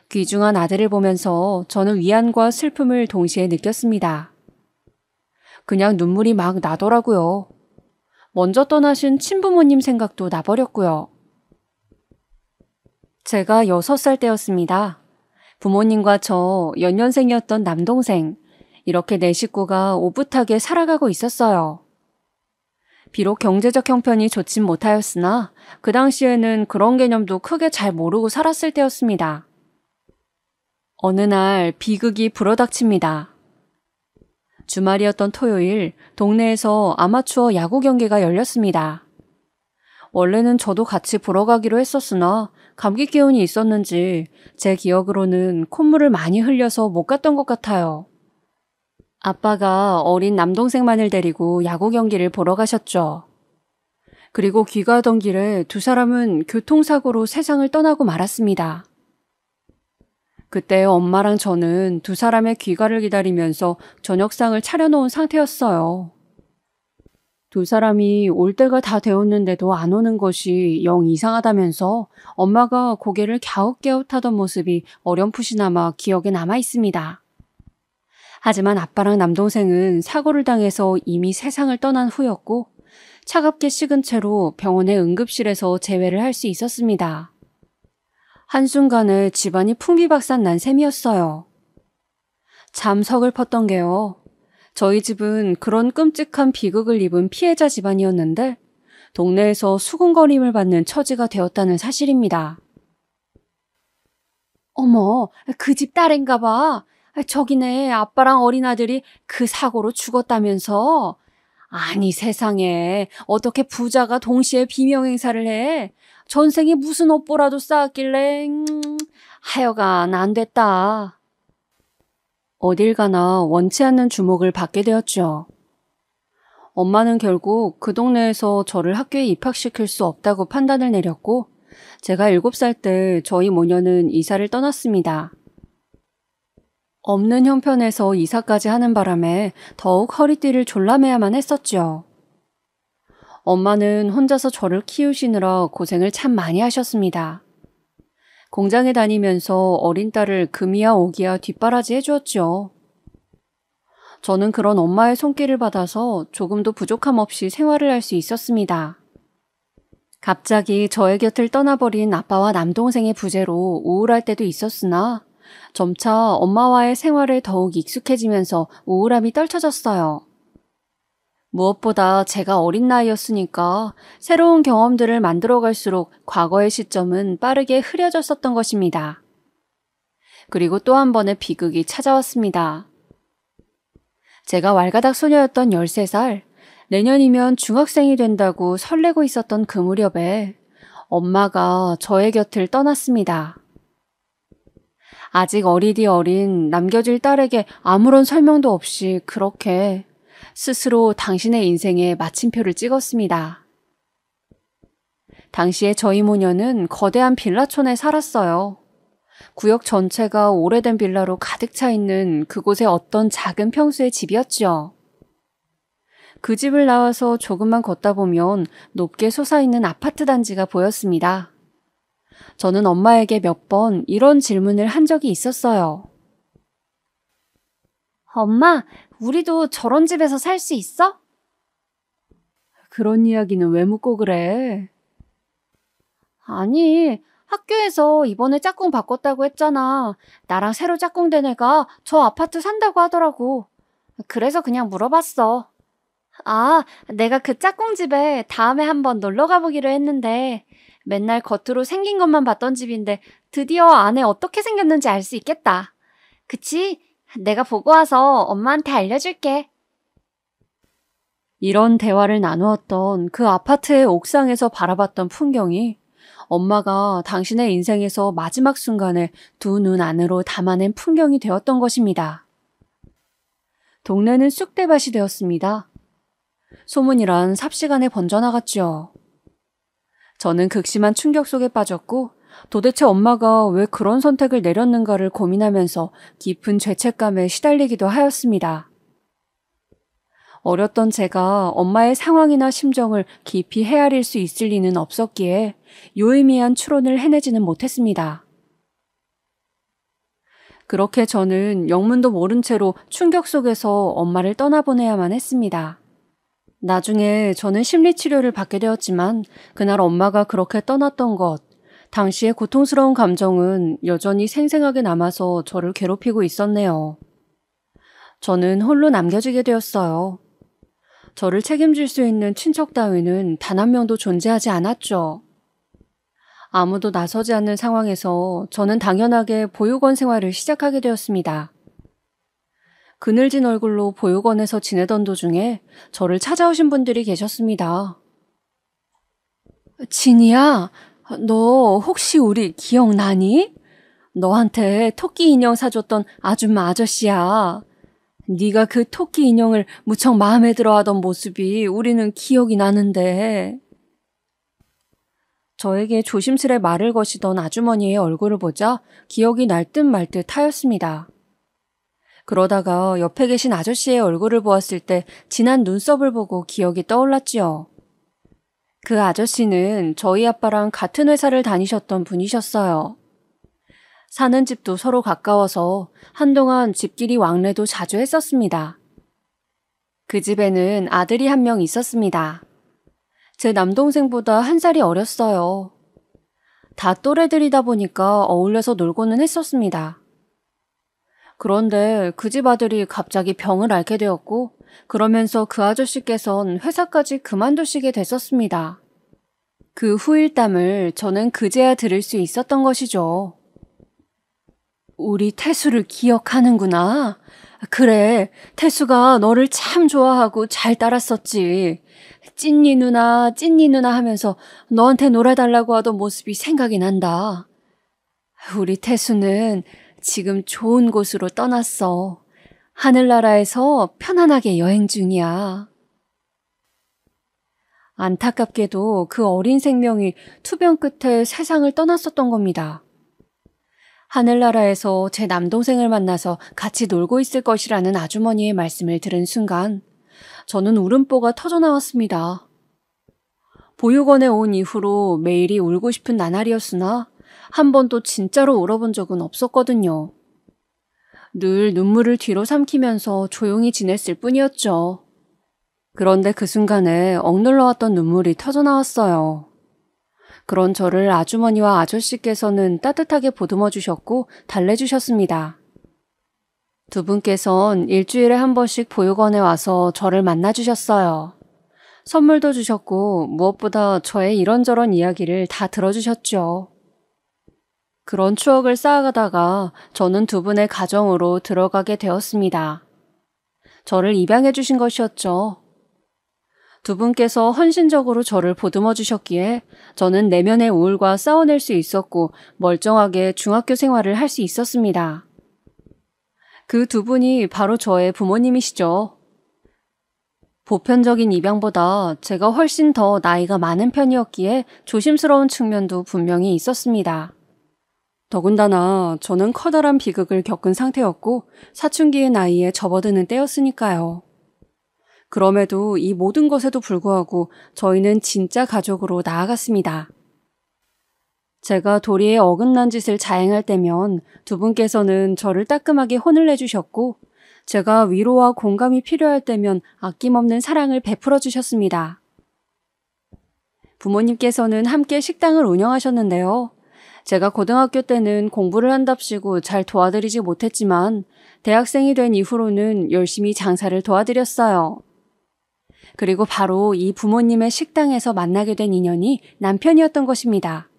귀중한 아들을 보면서 저는 위안과 슬픔을 동시에 느꼈습니다. 그냥 눈물이 막 나더라고요. 먼저 떠나신 친부모님 생각도 나버렸고요. 제가 6살 때였습니다. 부모님과 저 연년생이었던 남동생, 이렇게 네 식구가 오붓하게 살아가고 있었어요. 비록 경제적 형편이 좋진 못하였으나 그 당시에는 그런 개념도 크게 잘 모르고 살았을 때였습니다. 어느 날 비극이 불어닥칩니다. 주말이었던 토요일, 동네에서 아마추어 야구 경기가 열렸습니다. 원래는 저도 같이 보러 가기로 했었으나 감기 기운이 있었는지 제 기억으로는 콧물을 많이 흘려서 못 갔던 것 같아요. 아빠가 어린 남동생만을 데리고 야구 경기를 보러 가셨죠. 그리고 귀가하던 길에 두 사람은 교통사고로 세상을 떠나고 말았습니다. 그때 엄마랑 저는 두 사람의 귀가를 기다리면서 저녁상을 차려놓은 상태였어요. 두 사람이 올 때가 다 되었는데도 안 오는 것이 영 이상하다면서 엄마가 고개를 갸웃갸웃하던 모습이 어렴풋이나마 기억에 남아 있습니다. 하지만 아빠랑 남동생은 사고를 당해서 이미 세상을 떠난 후였고 차갑게 식은 채로 병원의 응급실에서 재회를 할 수 있었습니다. 한순간에 집안이 풍비박산 난 셈이었어요. 참 서글펐던 게요. 저희 집은 그런 끔찍한 비극을 입은 피해자 집안이었는데 동네에서 수군거림을 받는 처지가 되었다는 사실입니다. 어머, 그 집 딸인가 봐. 저기네 아빠랑 어린아들이 그 사고로 죽었다면서. 아니 세상에 어떻게 부자가 동시에 비명행사를 해. 전생에 무슨 업보라도 쌓았길래 하여간 안 됐다. 어딜 가나 원치 않는 주목을 받게 되었죠. 엄마는 결국 그 동네에서 저를 학교에 입학시킬 수 없다고 판단을 내렸고 제가 7살 때 저희 모녀는 이사를 떠났습니다. 없는 형편에서 이사까지 하는 바람에 더욱 허리띠를 졸라매야만 했었죠. 엄마는 혼자서 저를 키우시느라 고생을 참 많이 하셨습니다. 공장에 다니면서 어린 딸을 금이야 오기야 뒷바라지 해주었죠. 저는 그런 엄마의 손길을 받아서 조금도 부족함 없이 생활을 할 수 있었습니다. 갑자기 저의 곁을 떠나버린 아빠와 남동생의 부재로 우울할 때도 있었으나 점차 엄마와의 생활에 더욱 익숙해지면서 우울함이 떨쳐졌어요. 무엇보다 제가 어린 나이였으니까 새로운 경험들을 만들어갈수록 과거의 시점은 빠르게 흐려졌었던 것입니다. 그리고 또 한 번의 비극이 찾아왔습니다. 제가 왈가닥 소녀였던 13살, 내년이면 중학생이 된다고 설레고 있었던 그 무렵에 엄마가 저의 곁을 떠났습니다. 아직 어리디 어린 남겨질 딸에게 아무런 설명도 없이 그렇게 스스로 당신의 인생에 마침표를 찍었습니다. 당시에 저희 모녀는 거대한 빌라촌에 살았어요. 구역 전체가 오래된 빌라로 가득 차 있는 그곳의 어떤 작은 평수의 집이었죠. 그 집을 나와서 조금만 걷다 보면 높게 솟아있는 아파트 단지가 보였습니다. 저는 엄마에게 몇 번 이런 질문을 한 적이 있었어요. 엄마, 우리도 저런 집에서 살 수 있어? 그런 이야기는 왜 묻고 그래? 아니, 학교에서 이번에 짝꿍 바꿨다고 했잖아. 나랑 새로 짝꿍된 애가 저 아파트 산다고 하더라고. 그래서 그냥 물어봤어. 아, 내가 그 짝꿍 집에 다음에 한번 놀러 가보기로 했는데 맨날 겉으로 생긴 것만 봤던 집인데 드디어 안에 어떻게 생겼는지 알 수 있겠다. 그치? 내가 보고 와서 엄마한테 알려줄게. 이런 대화를 나누었던 그 아파트의 옥상에서 바라봤던 풍경이 엄마가 당신의 인생에서 마지막 순간에 두 눈 안으로 담아낸 풍경이 되었던 것입니다. 동네는 쑥대밭이 되었습니다. 소문이란 삽시간에 번져나갔죠. 저는 극심한 충격 속에 빠졌고 도대체 엄마가 왜 그런 선택을 내렸는가를 고민하면서 깊은 죄책감에 시달리기도 하였습니다. 어렸던 제가 엄마의 상황이나 심정을 깊이 헤아릴 수 있을 리는 없었기에 유의미한 추론을 해내지는 못했습니다. 그렇게 저는 영문도 모른 채로 충격 속에서 엄마를 떠나보내야만 했습니다. 나중에 저는 심리치료를 받게 되었지만 그날 엄마가 그렇게 떠났던 것, 당시의 고통스러운 감정은 여전히 생생하게 남아서 저를 괴롭히고 있었네요. 저는 홀로 남겨지게 되었어요. 저를 책임질 수 있는 친척 따위는 단 한 명도 존재하지 않았죠. 아무도 나서지 않는 상황에서 저는 당연하게 보육원 생활을 시작하게 되었습니다. 그늘진 얼굴로 보육원에서 지내던 도중에 저를 찾아오신 분들이 계셨습니다. 진이야, 너 혹시 우리 기억나니? 너한테 토끼 인형 사줬던 아줌마 아저씨야. 네가 그 토끼 인형을 무척 마음에 들어하던 모습이 우리는 기억이 나는데. 저에게 조심스레 말을 거시던 아주머니의 얼굴을 보자 기억이 날 듯 말 듯 하였습니다. 그러다가 옆에 계신 아저씨의 얼굴을 보았을 때 진한 눈썹을 보고 기억이 떠올랐지요. 그 아저씨는 저희 아빠랑 같은 회사를 다니셨던 분이셨어요. 사는 집도 서로 가까워서 한동안 집끼리 왕래도 자주 했었습니다. 그 집에는 아들이 한 명 있었습니다. 제 남동생보다 한 살이 어렸어요. 다 또래들이다 보니까 어울려서 놀고는 했었습니다. 그런데 그 집 아들이 갑자기 병을 앓게 되었고 그러면서 그 아저씨께선 회사까지 그만두시게 됐었습니다. 그 후일담을 저는 그제야 들을 수 있었던 것이죠. 우리 태수를 기억하는구나. 그래, 태수가 너를 참 좋아하고 잘 따랐었지. 찐니 누나 하면서 너한테 놀아달라고 하던 모습이 생각이 난다. 우리 태수는 지금 좋은 곳으로 떠났어. 하늘나라에서 편안하게 여행 중이야. 안타깝게도 그 어린 생명이 투병 끝에 세상을 떠났었던 겁니다. 하늘나라에서 제 남동생을 만나서 같이 놀고 있을 것이라는 아주머니의 말씀을 들은 순간 저는 울음보가 터져나왔습니다. 보육원에 온 이후로 매일이 울고 싶은 나날이었으나 한 번도 진짜로 울어본 적은 없었거든요. 늘 눈물을 뒤로 삼키면서 조용히 지냈을 뿐이었죠. 그런데 그 순간에 억눌러왔던 눈물이 터져나왔어요. 그런 저를 아주머니와 아저씨께서는 따뜻하게 보듬어 주셨고 달래주셨습니다. 두 분께선 일주일에 한 번씩 보육원에 와서 저를 만나주셨어요. 선물도 주셨고 무엇보다 저의 이런저런 이야기를 다 들어주셨죠. 그런 추억을 쌓아가다가 저는 두 분의 가정으로 들어가게 되었습니다. 저를 입양해 주신 것이었죠. 두 분께서 헌신적으로 저를 보듬어 주셨기에 저는 내면의 우울과 싸워낼 수 있었고 멀쩡하게 중학교 생활을 할 수 있었습니다. 그 두 분이 바로 저의 부모님이시죠. 보편적인 입양보다 제가 훨씬 더 나이가 많은 편이었기에 조심스러운 측면도 분명히 있었습니다. 더군다나 저는 커다란 비극을 겪은 상태였고 사춘기의 나이에 접어드는 때였으니까요. 그럼에도 이 모든 것에도 불구하고 저희는 진짜 가족으로 나아갔습니다. 제가 도리에 어긋난 짓을 자행할 때면 두 분께서는 저를 따끔하게 혼을 내주셨고 제가 위로와 공감이 필요할 때면 아낌없는 사랑을 베풀어 주셨습니다. 부모님께서는 함께 식당을 운영하셨는데요. 제가 고등학교 때는 공부를 한답시고 잘 도와드리지 못했지만 대학생이 된 이후로는 열심히 장사를 도와드렸어요. 그리고 바로 이 부모님의 식당에서 만나게 된 인연이 남편이었던 것입니다.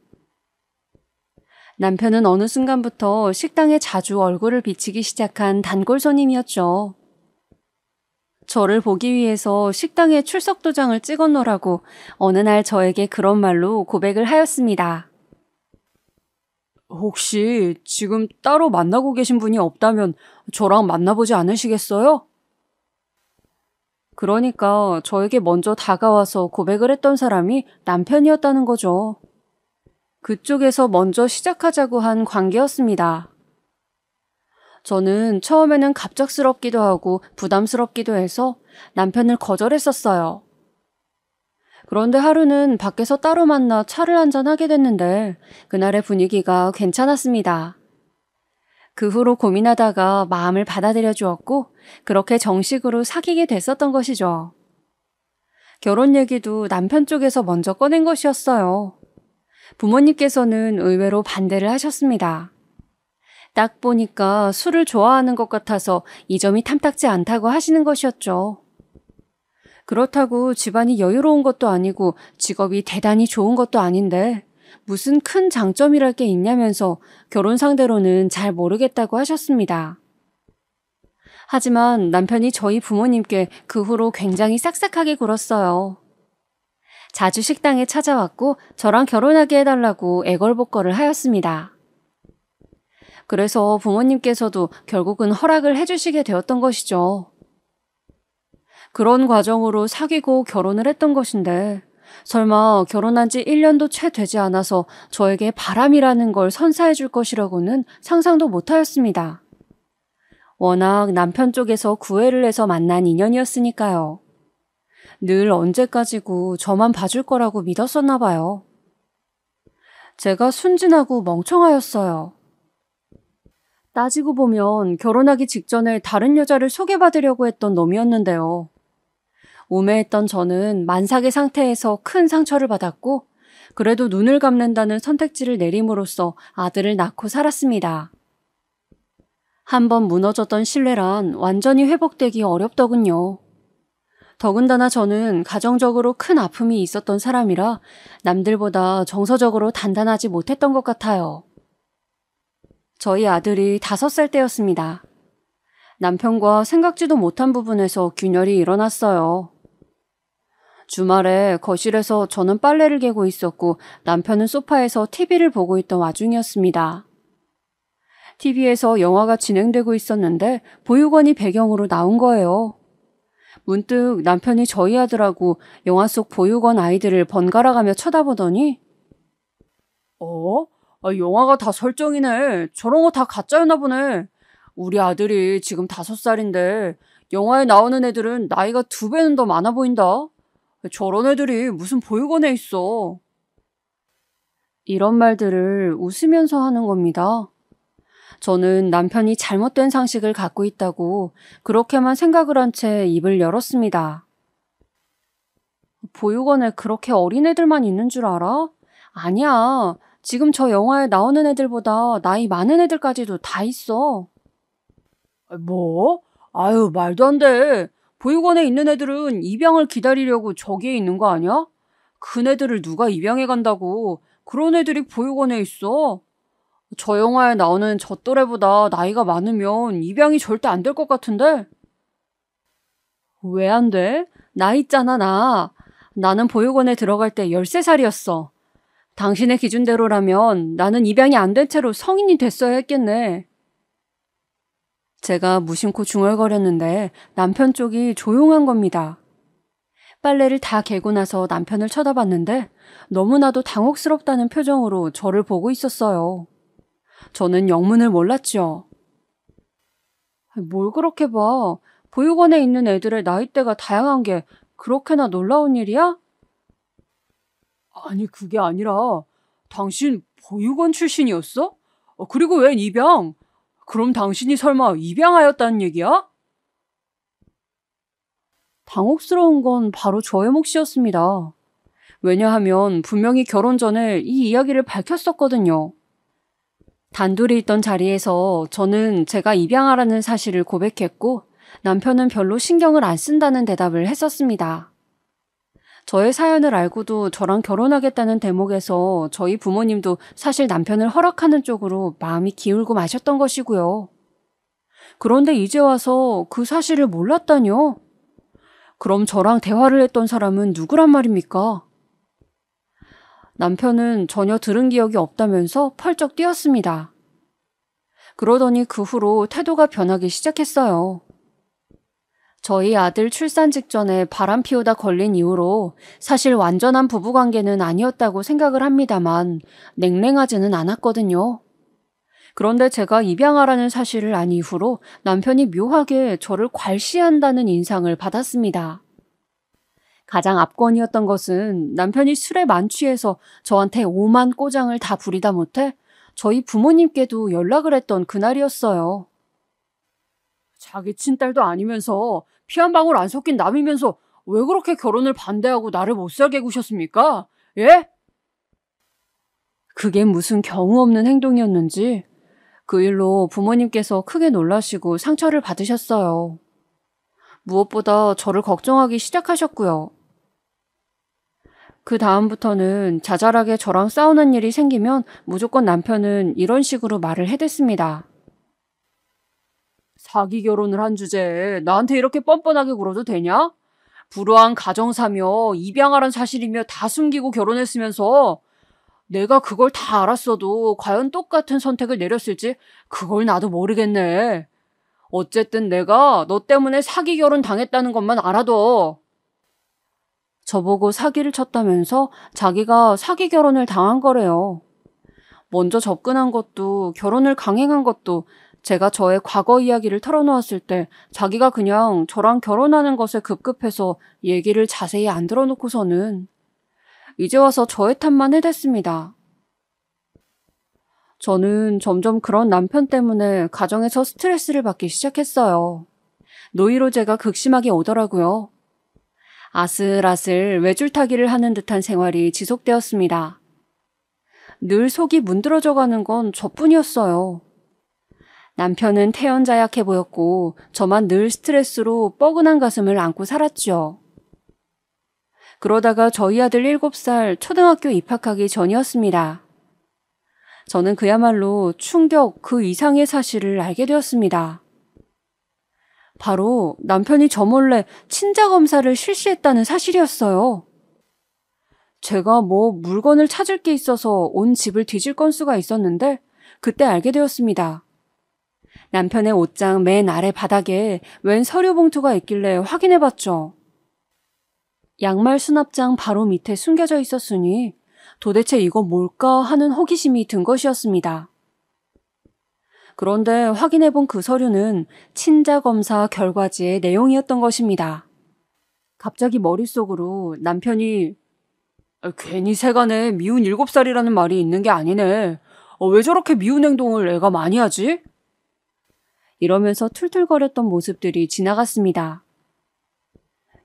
남편은 어느 순간부터 식당에 자주 얼굴을 비치기 시작한 단골 손님이었죠. 저를 보기 위해서 식당에 출석 도장을 찍어놓으라고 어느 날 저에게 그런 말로 고백을 하였습니다. 혹시 지금 따로 만나고 계신 분이 없다면 저랑 만나보지 않으시겠어요? 그러니까 저에게 먼저 다가와서 고백을 했던 사람이 남편이었다는 거죠. 그쪽에서 먼저 시작하자고 한 관계였습니다. 저는 처음에는 갑작스럽기도 하고 부담스럽기도 해서 남편을 거절했었어요. 그런데 하루는 밖에서 따로 만나 차를 한잔하게 됐는데 그날의 분위기가 괜찮았습니다. 그 후로 고민하다가 마음을 받아들여 주었고 그렇게 정식으로 사귀게 됐었던 것이죠. 결혼 얘기도 남편 쪽에서 먼저 꺼낸 것이었어요. 부모님께서는 의외로 반대를 하셨습니다. 딱 보니까 술을 좋아하는 것 같아서 이 점이 탐탁지 않다고 하시는 것이었죠. 그렇다고 집안이 여유로운 것도 아니고 직업이 대단히 좋은 것도 아닌데 무슨 큰 장점이랄 게 있냐면서 결혼 상대로는 잘 모르겠다고 하셨습니다. 하지만 남편이 저희 부모님께 그 후로 굉장히 싹싹하게 굴었어요. 자주 식당에 찾아왔고 저랑 결혼하게 해달라고 애걸복걸을 하였습니다. 그래서 부모님께서도 결국은 허락을 해주시게 되었던 것이죠. 그런 과정으로 사귀고 결혼을 했던 것인데 설마 결혼한 지 1년도 채 되지 않아서 저에게 바람이라는 걸 선사해 줄 것이라고는 상상도 못하였습니다. 워낙 남편 쪽에서 구애를 해서 만난 인연이었으니까요. 늘 언제까지고 저만 봐줄 거라고 믿었었나 봐요. 제가 순진하고 멍청하였어요. 따지고 보면 결혼하기 직전에 다른 여자를 소개받으려고 했던 놈이었는데요. 우매했던 저는 만삭의 상태에서 큰 상처를 받았고 그래도 눈을 감는다는 선택지를 내림으로써 아들을 낳고 살았습니다. 한번 무너졌던 신뢰란 완전히 회복되기 어렵더군요. 더군다나 저는 가정적으로 큰 아픔이 있었던 사람이라 남들보다 정서적으로 단단하지 못했던 것 같아요. 저희 아들이 5살 때였습니다. 남편과 생각지도 못한 부분에서 균열이 일어났어요. 주말에 거실에서 저는 빨래를 개고 있었고 남편은 소파에서 TV를 보고 있던 와중이었습니다. TV에서 영화가 진행되고 있었는데 보육원이 배경으로 나온 거예요. 문득 남편이 저희 아들하고 영화 속 보육원 아이들을 번갈아가며 쳐다보더니 영화가 다 설정이네. 저런 거 다 가짜였나 보네. 우리 아들이 지금 5살인데 영화에 나오는 애들은 나이가 2배는 더 많아 보인다. 저런 애들이 무슨 보육원에 있어. 이런 말들을 웃으면서 하는 겁니다. 저는 남편이 잘못된 상식을 갖고 있다고 그렇게만 생각을 한 채 입을 열었습니다. 보육원에 그렇게 어린 애들만 있는 줄 알아? 아니야. 지금 저 영화에 나오는 애들보다 나이 많은 애들까지도 다 있어. 뭐? 아유, 말도 안 돼. 보육원에 있는 애들은 입양을 기다리려고 저기에 있는 거 아니야? 큰 애들을 누가 입양해 간다고. 그런 애들이 보육원에 있어. 저 영화에 나오는 저 또래보다 나이가 많으면 입양이 절대 안 될 것 같은데? 왜 안 돼? 나 있잖아, 나. 나는 보육원에 들어갈 때 13살이었어. 당신의 기준대로라면 나는 입양이 안 된 채로 성인이 됐어야 했겠네. 제가 무심코 중얼거렸는데 남편 쪽이 조용한 겁니다. 빨래를 다 개고 나서 남편을 쳐다봤는데 너무나도 당혹스럽다는 표정으로 저를 보고 있었어요. 저는 영문을 몰랐죠. 뭘 그렇게 봐. 보육원에 있는 애들의 나이대가 다양한 게 그렇게나 놀라운 일이야? 아니, 그게 아니라 당신 보육원 출신이었어? 그리고 웬 입양? 그럼 당신이 설마 입양하였다는 얘기야? 당혹스러운 건 바로 저의 몫이었습니다. 왜냐하면 분명히 결혼 전에 이 이야기를 밝혔었거든요. 단둘이 있던 자리에서 저는 제가 입양하라는 사실을 고백했고 남편은 별로 신경을 안 쓴다는 대답을 했었습니다. 저의 사연을 알고도 저랑 결혼하겠다는 대목에서 저희 부모님도 사실 남편을 허락하는 쪽으로 마음이 기울고 마셨던 것이고요. 그런데 이제 와서 그 사실을 몰랐다뇨? 그럼 저랑 대화를 했던 사람은 누구란 말입니까? 남편은 전혀 들은 기억이 없다면서 펄쩍 뛰었습니다. 그러더니 그 후로 태도가 변하기 시작했어요. 저희 아들 출산 직전에 바람 피우다 걸린 이후로 사실 완전한 부부관계는 아니었다고 생각을 합니다만 냉랭하지는 않았거든요. 그런데 제가 입양하라는 사실을 안 이후로 남편이 묘하게 저를 괄시한다는 인상을 받았습니다. 가장 압권이었던 것은 남편이 술에 만취해서 저한테 오만 꼬장을 다 부리다 못해 저희 부모님께도 연락을 했던 그날이었어요. 자기 친딸도 아니면서 피 한 방울 안 섞인 남이면서 왜 그렇게 결혼을 반대하고 나를 못 살게 구셨습니까? 예? 그게 무슨 경우 없는 행동이었는지 그 일로 부모님께서 크게 놀라시고 상처를 받으셨어요. 무엇보다 저를 걱정하기 시작하셨고요. 그 다음부터는 자잘하게 저랑 싸우는 일이 생기면 무조건 남편은 이런 식으로 말을 해댔습니다. 사기 결혼을 한 주제에 나한테 이렇게 뻔뻔하게 굴어도 되냐? 불우한 가정사며 입양하란 사실이며 다 숨기고 결혼했으면서 내가 그걸 다 알았어도 과연 똑같은 선택을 내렸을지 그걸 나도 모르겠네. 어쨌든 내가 너 때문에 사기 결혼 당했다는 것만 알아둬. 저보고 사기를 쳤다면서 자기가 사기 결혼을 당한 거래요. 먼저 접근한 것도 결혼을 강행한 것도 제가 저의 과거 이야기를 털어놓았을 때 자기가 그냥 저랑 결혼하는 것에 급급해서 얘기를 자세히 안 들어놓고서는 이제 와서 저의 탓만 해댔습니다. 저는 점점 그런 남편 때문에 가정에서 스트레스를 받기 시작했어요. 노이로제가 극심하게 오더라고요. 아슬아슬 외줄타기를 하는 듯한 생활이 지속되었습니다. 늘 속이 문드러져 가는 건 저뿐이었어요. 남편은 태연자약해 보였고 저만 늘 스트레스로 뻐근한 가슴을 안고 살았죠. 그러다가 저희 아들 7살 초등학교 입학하기 전이었습니다. 저는 그야말로 충격 그 이상의 사실을 알게 되었습니다. 바로 남편이 저 몰래 친자검사를 실시했다는 사실이었어요. 제가 물건을 찾을 게 있어서 온 집을 뒤질 건수가 있었는데 그때 알게 되었습니다. 남편의 옷장 맨 아래 바닥에 웬 서류 봉투가 있길래 확인해봤죠. 양말 수납장 바로 밑에 숨겨져 있었으니 도대체 이거 뭘까 하는 호기심이 든 것이었습니다. 그런데 확인해본 그 서류는 친자검사 결과지의 내용이었던 것입니다. 갑자기 머릿속으로 남편이 괜히 세간에 미운 7살이라는 말이 있는 게 아니네. 왜 저렇게 미운 행동을 애가 많이 하지? 이러면서 툴툴거렸던 모습들이 지나갔습니다.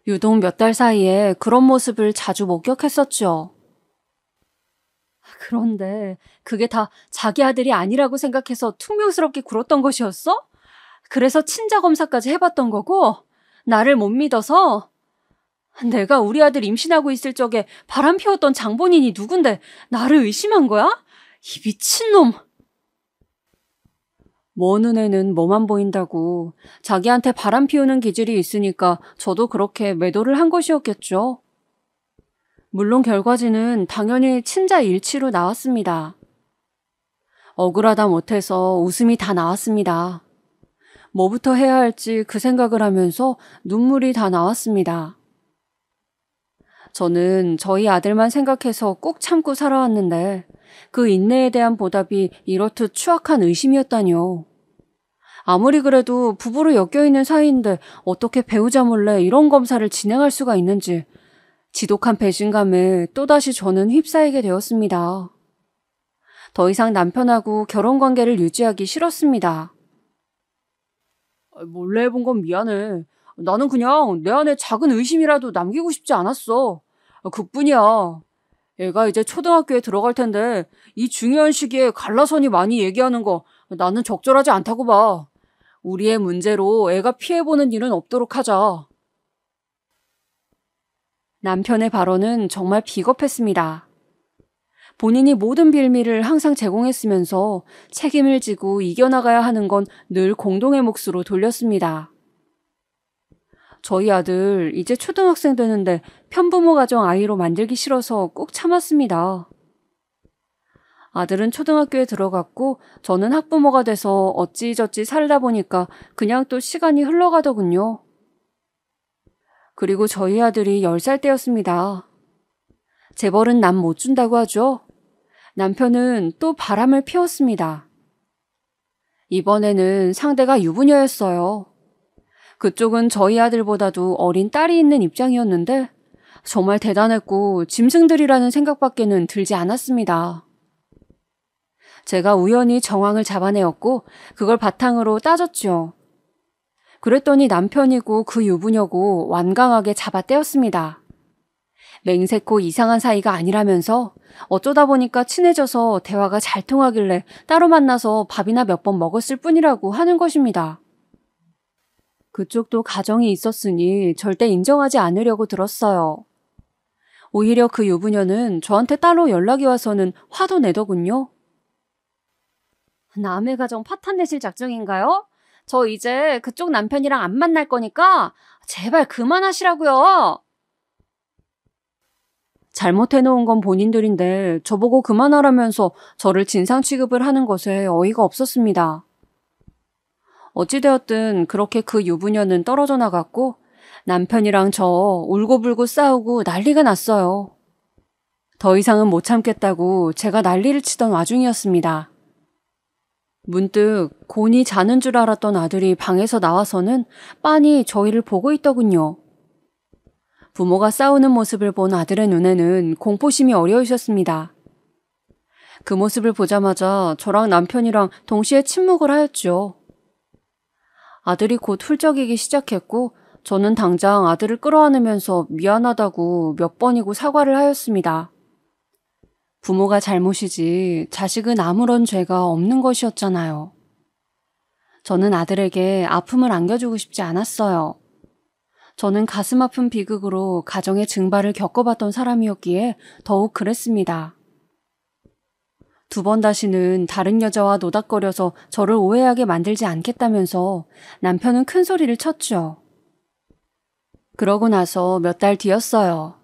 유독 몇 달 사이에 그런 모습을 자주 목격했었죠. 그런데 그게 다 자기 아들이 아니라고 생각해서 퉁명스럽게 굴었던 것이었어? 그래서 친자검사까지 해봤던 거고 나를 못 믿어서? 내가 우리 아들 임신하고 있을 적에 바람 피웠던 장본인이 누군데 나를 의심한 거야? 이 미친놈! 먼 눈에는 뭐만 보인다고 자기한테 바람 피우는 기질이 있으니까 저도 그렇게 매도를 한 것이었겠죠. 물론 결과지는 당연히 친자 일치로 나왔습니다. 억울하다 못해서 웃음이 다 나왔습니다. 뭐부터 해야 할지 그 생각을 하면서 눈물이 다 나왔습니다. 저는 저희 아들만 생각해서 꾹 참고 살아왔는데 그 인내에 대한 보답이 이렇듯 추악한 의심이었다뇨. 아무리 그래도 부부로 엮여있는 사이인데 어떻게 배우자 몰래 이런 검사를 진행할 수가 있는지 지독한 배신감에 또다시 저는 휩싸이게 되었습니다. 더 이상 남편하고 결혼관계를 유지하기 싫었습니다. 몰래 해본 건 미안해. 나는 그냥 내 안에 작은 의심이라도 남기고 싶지 않았어. 그뿐이야. 애가 이제 초등학교에 들어갈 텐데 이 중요한 시기에 갈라서니 많이 얘기하는 거 나는 적절하지 않다고 봐. 우리의 문제로 애가 피해보는 일은 없도록 하자. 남편의 발언은 정말 비겁했습니다. 본인이 모든 빌미를 항상 제공했으면서 책임을 지고 이겨나가야 하는 건 늘 공동의 몫으로 돌렸습니다. 저희 아들 이제 초등학생 되는데 편부모 가정 아이로 만들기 싫어서 꾹 참았습니다. 아들은 초등학교에 들어갔고 저는 학부모가 돼서 어찌저찌 살다 보니까 그냥 또 시간이 흘러가더군요. 그리고 저희 아들이 10살 때였습니다. 재벌은 남 못 준다고 하죠. 남편은 또 바람을 피웠습니다. 이번에는 상대가 유부녀였어요. 그쪽은 저희 아들보다도 어린 딸이 있는 입장이었는데 정말 대단했고 짐승들이라는 생각밖에는 들지 않았습니다. 제가 우연히 정황을 잡아내었고 그걸 바탕으로 따졌죠. 그랬더니 남편이고 그 유부녀고 완강하게 잡아떼었습니다. 맹세코 이상한 사이가 아니라면서 어쩌다 보니까 친해져서 대화가 잘 통하길래 따로 만나서 밥이나 몇 번 먹었을 뿐이라고 하는 것입니다. 그쪽도 가정이 있었으니 절대 인정하지 않으려고 들었어요. 오히려 그 유부녀는 저한테 따로 연락이 와서는 화도 내더군요. 남의 가정 파탄 내실 작정인가요? 저 이제 그쪽 남편이랑 안 만날 거니까 제발 그만하시라고요. 잘못해놓은 건 본인들인데 저보고 그만하라면서 저를 진상 취급을 하는 것에 어이가 없었습니다. 어찌되었든 그렇게 그 유부녀는 떨어져 나갔고 남편이랑 저 울고불고 싸우고 난리가 났어요. 더 이상은 못 참겠다고 제가 난리를 치던 와중이었습니다. 문득 곤히 자는 줄 알았던 아들이 방에서 나와서는 빤히 저희를 보고 있더군요. 부모가 싸우는 모습을 본 아들의 눈에는 공포심이 어려우셨습니다. 그 모습을 보자마자 저랑 남편이랑 동시에 침묵을 하였죠. 아들이 곧 훌쩍이기 시작했고 저는 당장 아들을 끌어안으면서 미안하다고 몇 번이고 사과를 하였습니다. 부모가 잘못이지 자식은 아무런 죄가 없는 것이었잖아요. 저는 아들에게 아픔을 안겨주고 싶지 않았어요. 저는 가슴 아픈 비극으로 가정의 증발을 겪어봤던 사람이었기에 더욱 그랬습니다. 2번 다시는 다른 여자와 노닥거려서 저를 오해하게 만들지 않겠다면서 남편은 큰 소리를 쳤죠. 그러고 나서 몇 달 뒤였어요.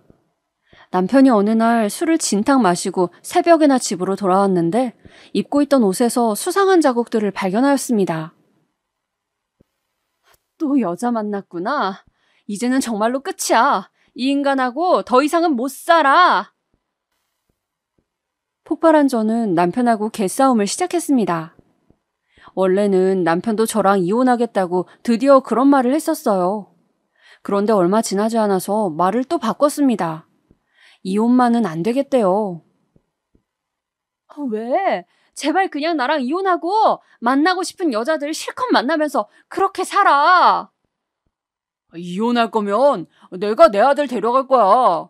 남편이 어느 날 술을 진탕 마시고 새벽에나 집으로 돌아왔는데 입고 있던 옷에서 수상한 자국들을 발견하였습니다. 또 여자 만났구나. 이제는 정말로 끝이야. 이 인간하고 더 이상은 못 살아. 폭발한 저는 남편하고 개싸움을 시작했습니다. 원래는 남편도 저랑 이혼하겠다고 드디어 그런 말을 했었어요. 그런데 얼마 지나지 않아서 말을 또 바꿨습니다. 이혼만은 안 되겠대요. 왜? 제발 그냥 나랑 이혼하고 만나고 싶은 여자들 실컷 만나면서 그렇게 살아. 이혼할 거면 내가 내 아들 데려갈 거야.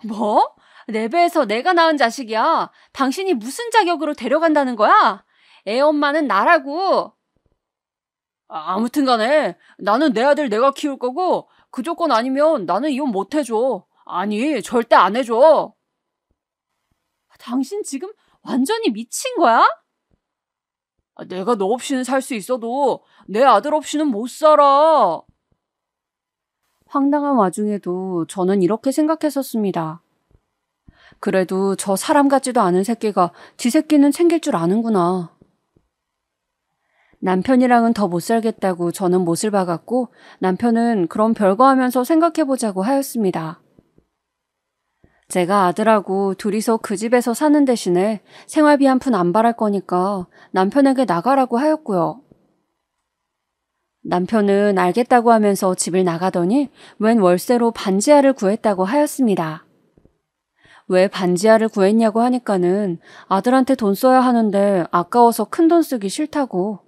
뭐? 내 배에서 내가 낳은 자식이야. 당신이 무슨 자격으로 데려간다는 거야? 애 엄마는 나라고. 아무튼 간에 나는 내 아들 내가 키울 거고 그 조건 아니면 나는 이혼 못 해줘. 아니, 절대 안 해줘. 당신 지금 완전히 미친 거야? 내가 너 없이는 살 수 있어도 내 아들 없이는 못 살아. 황당한 와중에도 저는 이렇게 생각했었습니다. 그래도 저 사람 같지도 않은 새끼가 지 새끼는 챙길 줄 아는구나. 남편이랑은 더 못 살겠다고 저는 못을 박았고 남편은 그럼 별거 하면서 생각해보자고 하였습니다. 제가 아들하고 둘이서 그 집에서 사는 대신에 생활비 한 푼 안 바랄 거니까 남편에게 나가라고 하였고요. 남편은 알겠다고 하면서 집을 나가더니 웬 월세로 반지하를 구했다고 하였습니다. 왜 반지하를 구했냐고 하니까는 아들한테 돈 써야 하는데 아까워서 큰돈 쓰기 싫다고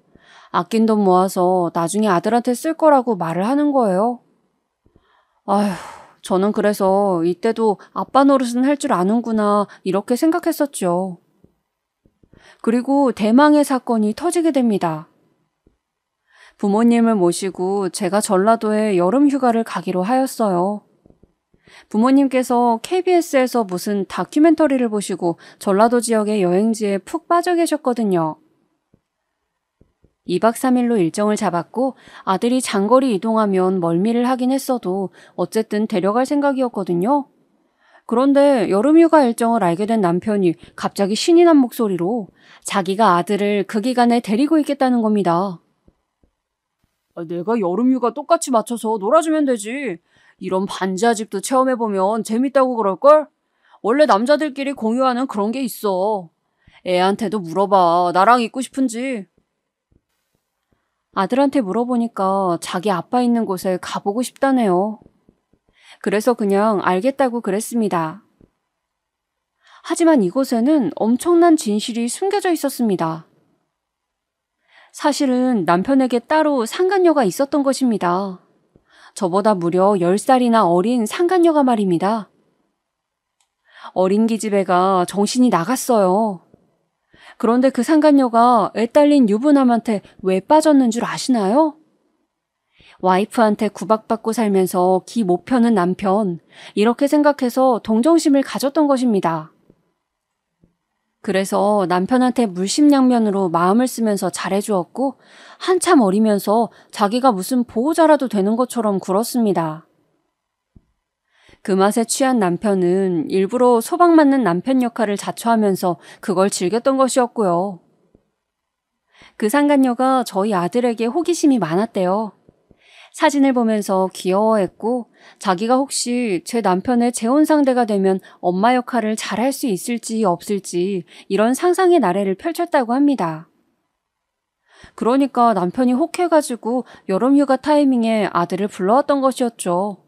아낀 돈 모아서 나중에 아들한테 쓸 거라고 말을 하는 거예요. 아휴, 저는 그래서 이때도 아빠 노릇은 할 줄 아는구나 이렇게 생각했었죠. 그리고 대망의 사건이 터지게 됩니다. 부모님을 모시고 제가 전라도에 여름 휴가를 가기로 하였어요. 부모님께서 KBS에서 무슨 다큐멘터리를 보시고 전라도 지역의 여행지에 푹 빠져 계셨거든요. 2박 3일로 일정을 잡았고 아들이 장거리 이동하면 멀미를 하긴 했어도 어쨌든 데려갈 생각이었거든요. 그런데 여름휴가 일정을 알게 된 남편이 갑자기 신이 난 목소리로 자기가 아들을 그 기간에 데리고 있겠다는 겁니다. 내가 여름휴가 똑같이 맞춰서 놀아주면 되지. 이런 반지하 집도 체험해보면 재밌다고 그럴걸? 원래 남자들끼리 공유하는 그런 게 있어. 애한테도 물어봐. 나랑 있고 싶은지. 아들한테 물어보니까 자기 아빠 있는 곳에 가보고 싶다네요. 그래서 그냥 알겠다고 그랬습니다. 하지만 이곳에는 엄청난 진실이 숨겨져 있었습니다. 사실은 남편에게 따로 상간녀가 있었던 것입니다. 저보다 무려 10살이나 어린 상간녀가 말입니다. 어린 기집애가 정신이 나갔어요. 그런데 그 상간녀가 애 딸린 유부남한테 왜 빠졌는 줄 아시나요? 와이프한테 구박받고 살면서 기 못 펴는 남편, 이렇게 생각해서 동정심을 가졌던 것입니다. 그래서 남편한테 물심양면으로 마음을 쓰면서 잘해주었고 한참 어리면서 자기가 무슨 보호자라도 되는 것처럼 굴었습니다. 그 맛에 취한 남편은 일부러 소방 맞는 남편 역할을 자처하면서 그걸 즐겼던 것이었고요. 그 상간녀가 저희 아들에게 호기심이 많았대요. 사진을 보면서 귀여워했고 자기가 혹시 제 남편의 재혼 상대가 되면 엄마 역할을 잘할 수 있을지 없을지 이런 상상의 나래를 펼쳤다고 합니다. 그러니까 남편이 혹해가지고 여름휴가 타이밍에 아들을 불러왔던 것이었죠.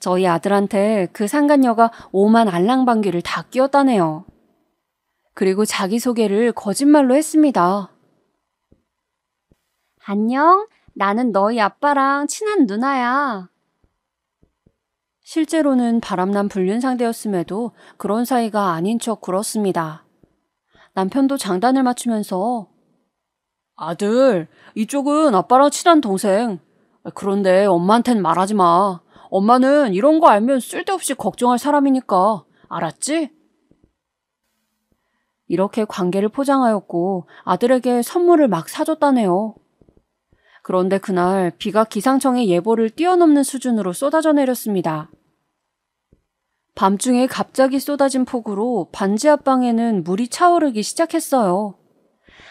저희 아들한테 그 상간녀가 오만 알랑방귀를 다 끼웠다네요. 그리고 자기소개를 거짓말로 했습니다. 안녕, 나는 너희 아빠랑 친한 누나야. 실제로는 바람난 불륜 상대였음에도 그런 사이가 아닌 척 굴었습니다. 남편도 장단을 맞추면서 아들, 이쪽은 아빠랑 친한 동생. 그런데 엄마한텐 말하지 마. 엄마는 이런 거 알면 쓸데없이 걱정할 사람이니까. 알았지? 이렇게 관계를 포장하였고 아들에게 선물을 막 사줬다네요. 그런데 그날 비가 기상청의 예보를 뛰어넘는 수준으로 쏟아져 내렸습니다. 밤중에 갑자기 쏟아진 폭우로 반지 앞방에는 물이 차오르기 시작했어요.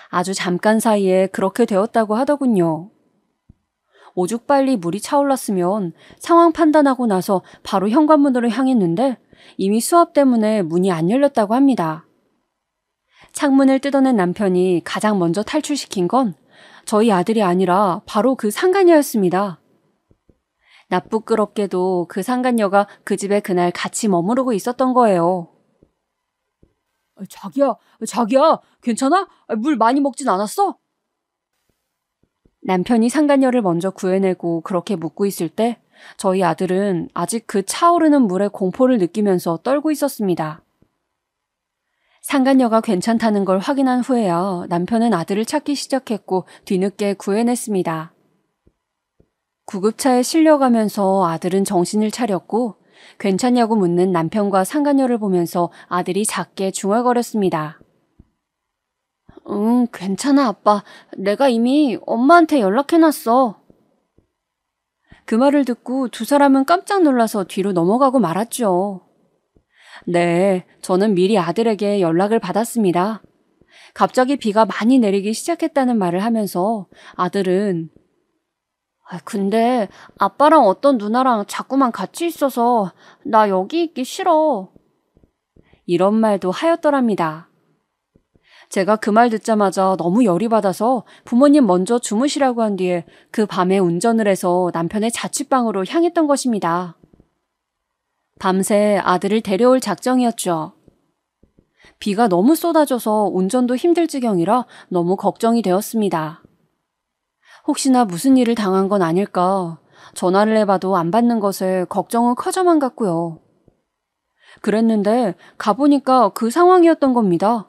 아주 잠깐 사이에 그렇게 되었다고 하더군요. 오죽 빨리 물이 차올랐으면 상황 판단하고 나서 바로 현관문으로 향했는데 이미 수압 때문에 문이 안 열렸다고 합니다. 창문을 뜯어낸 남편이 가장 먼저 탈출시킨 건 저희 아들이 아니라 바로 그 상간녀였습니다. 나쁘끄럽게도 그 상간녀가 그 집에 그날 같이 머무르고 있었던 거예요. 자기야, 괜찮아? 물 많이 먹진 않았어? 남편이 상간녀를 먼저 구해내고 그렇게 묻고 있을 때 저희 아들은 아직 그 차오르는 물에 공포를 느끼면서 떨고 있었습니다. 상간녀가 괜찮다는 걸 확인한 후에야 남편은 아들을 찾기 시작했고 뒤늦게 구해냈습니다. 구급차에 실려가면서 아들은 정신을 차렸고 괜찮냐고 묻는 남편과 상간녀를 보면서 아들이 작게 중얼거렸습니다. 응, 괜찮아, 아빠. 내가 이미 엄마한테 연락해놨어. 그 말을 듣고 두 사람은 깜짝 놀라서 뒤로 넘어가고 말았죠. 네, 저는 미리 아들에게 연락을 받았습니다. 갑자기 비가 많이 내리기 시작했다는 말을 하면서 아들은 근데 아빠랑 어떤 누나랑 자꾸만 같이 있어서 나 여기 있기 싫어. 이런 말도 하였더랍니다. 제가 그 말 듣자마자 너무 열이 받아서 부모님 먼저 주무시라고 한 뒤에 그 밤에 운전을 해서 남편의 자취방으로 향했던 것입니다. 밤새 아들을 데려올 작정이었죠. 비가 너무 쏟아져서 운전도 힘들 지경이라 너무 걱정이 되었습니다. 혹시나 무슨 일을 당한 건 아닐까 전화를 해봐도 안 받는 것에 걱정은 커져만 갔고요. 그랬는데 가보니까 그 상황이었던 겁니다.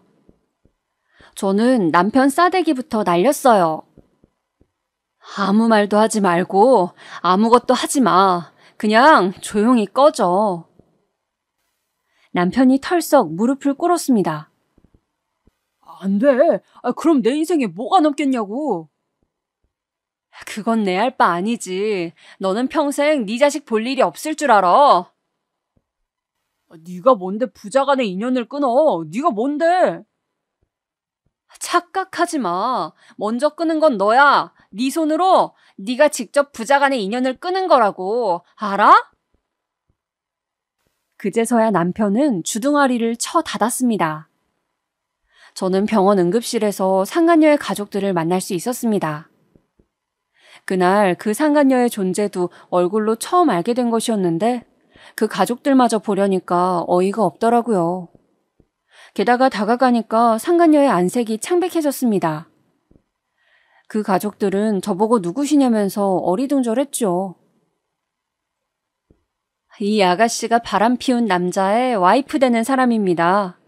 저는 남편 싸대기부터 날렸어요. 아무 말도 하지 말고 아무것도 하지 마. 그냥 조용히 꺼져. 남편이 털썩 무릎을 꿇었습니다. 안 돼. 그럼 내 인생에 뭐가 남겠냐고. 그건 내 할 바 아니지. 너는 평생 네 자식 볼 일이 없을 줄 알아. 네가 뭔데 부자 간의 인연을 끊어. 네가 뭔데. 착각하지 마. 먼저 끄는 건 너야. 네 손으로 네가 직접 부자 간의 인연을 끄는 거라고. 알아? 그제서야 남편은 주둥아리를 쳐 닫았습니다. 저는 병원 응급실에서 상간녀의 가족들을 만날 수 있었습니다. 그날 그 상간녀의 존재도 얼굴로 처음 알게 된 것이었는데 그 가족들마저 보려니까 어이가 없더라고요. 게다가 다가가니까 상간녀의 안색이 창백해졌습니다. 그 가족들은 저보고 누구시냐면서 어리둥절했죠. 이 아가씨가 바람 피운 남자의 와이프 되는 사람입니다.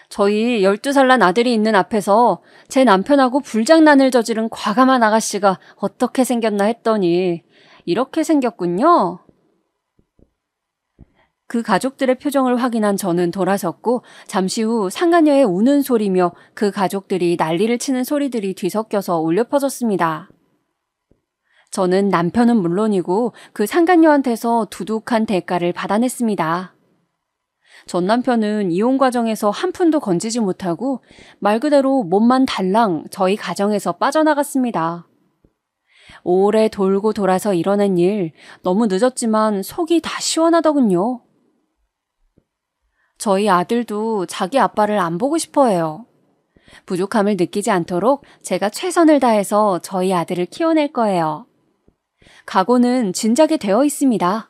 저희 12살 난 아들이 있는 앞에서 제 남편하고 불장난을 저지른 과감한 아가씨가 어떻게 생겼나 했더니 이렇게 생겼군요. 그 가족들의 표정을 확인한 저는 돌아섰고 잠시 후 상간녀의 우는 소리며 그 가족들이 난리를 치는 소리들이 뒤섞여서 울려 퍼졌습니다. 저는 남편은 물론이고 그 상간녀한테서 두둑한 대가를 받아냈습니다. 전 남편은 이혼 과정에서 한 푼도 건지지 못하고 말 그대로 몸만 달랑 저희 가정에서 빠져나갔습니다. 오래 돌고 돌아서 이뤄낸 일 너무 늦었지만 속이 다 시원하더군요. 저희 아들도 자기 아빠를 안 보고 싶어 해요. 부족함을 느끼지 않도록 제가 최선을 다해서 저희 아들을 키워낼 거예요. 각오는 진작에 되어 있습니다.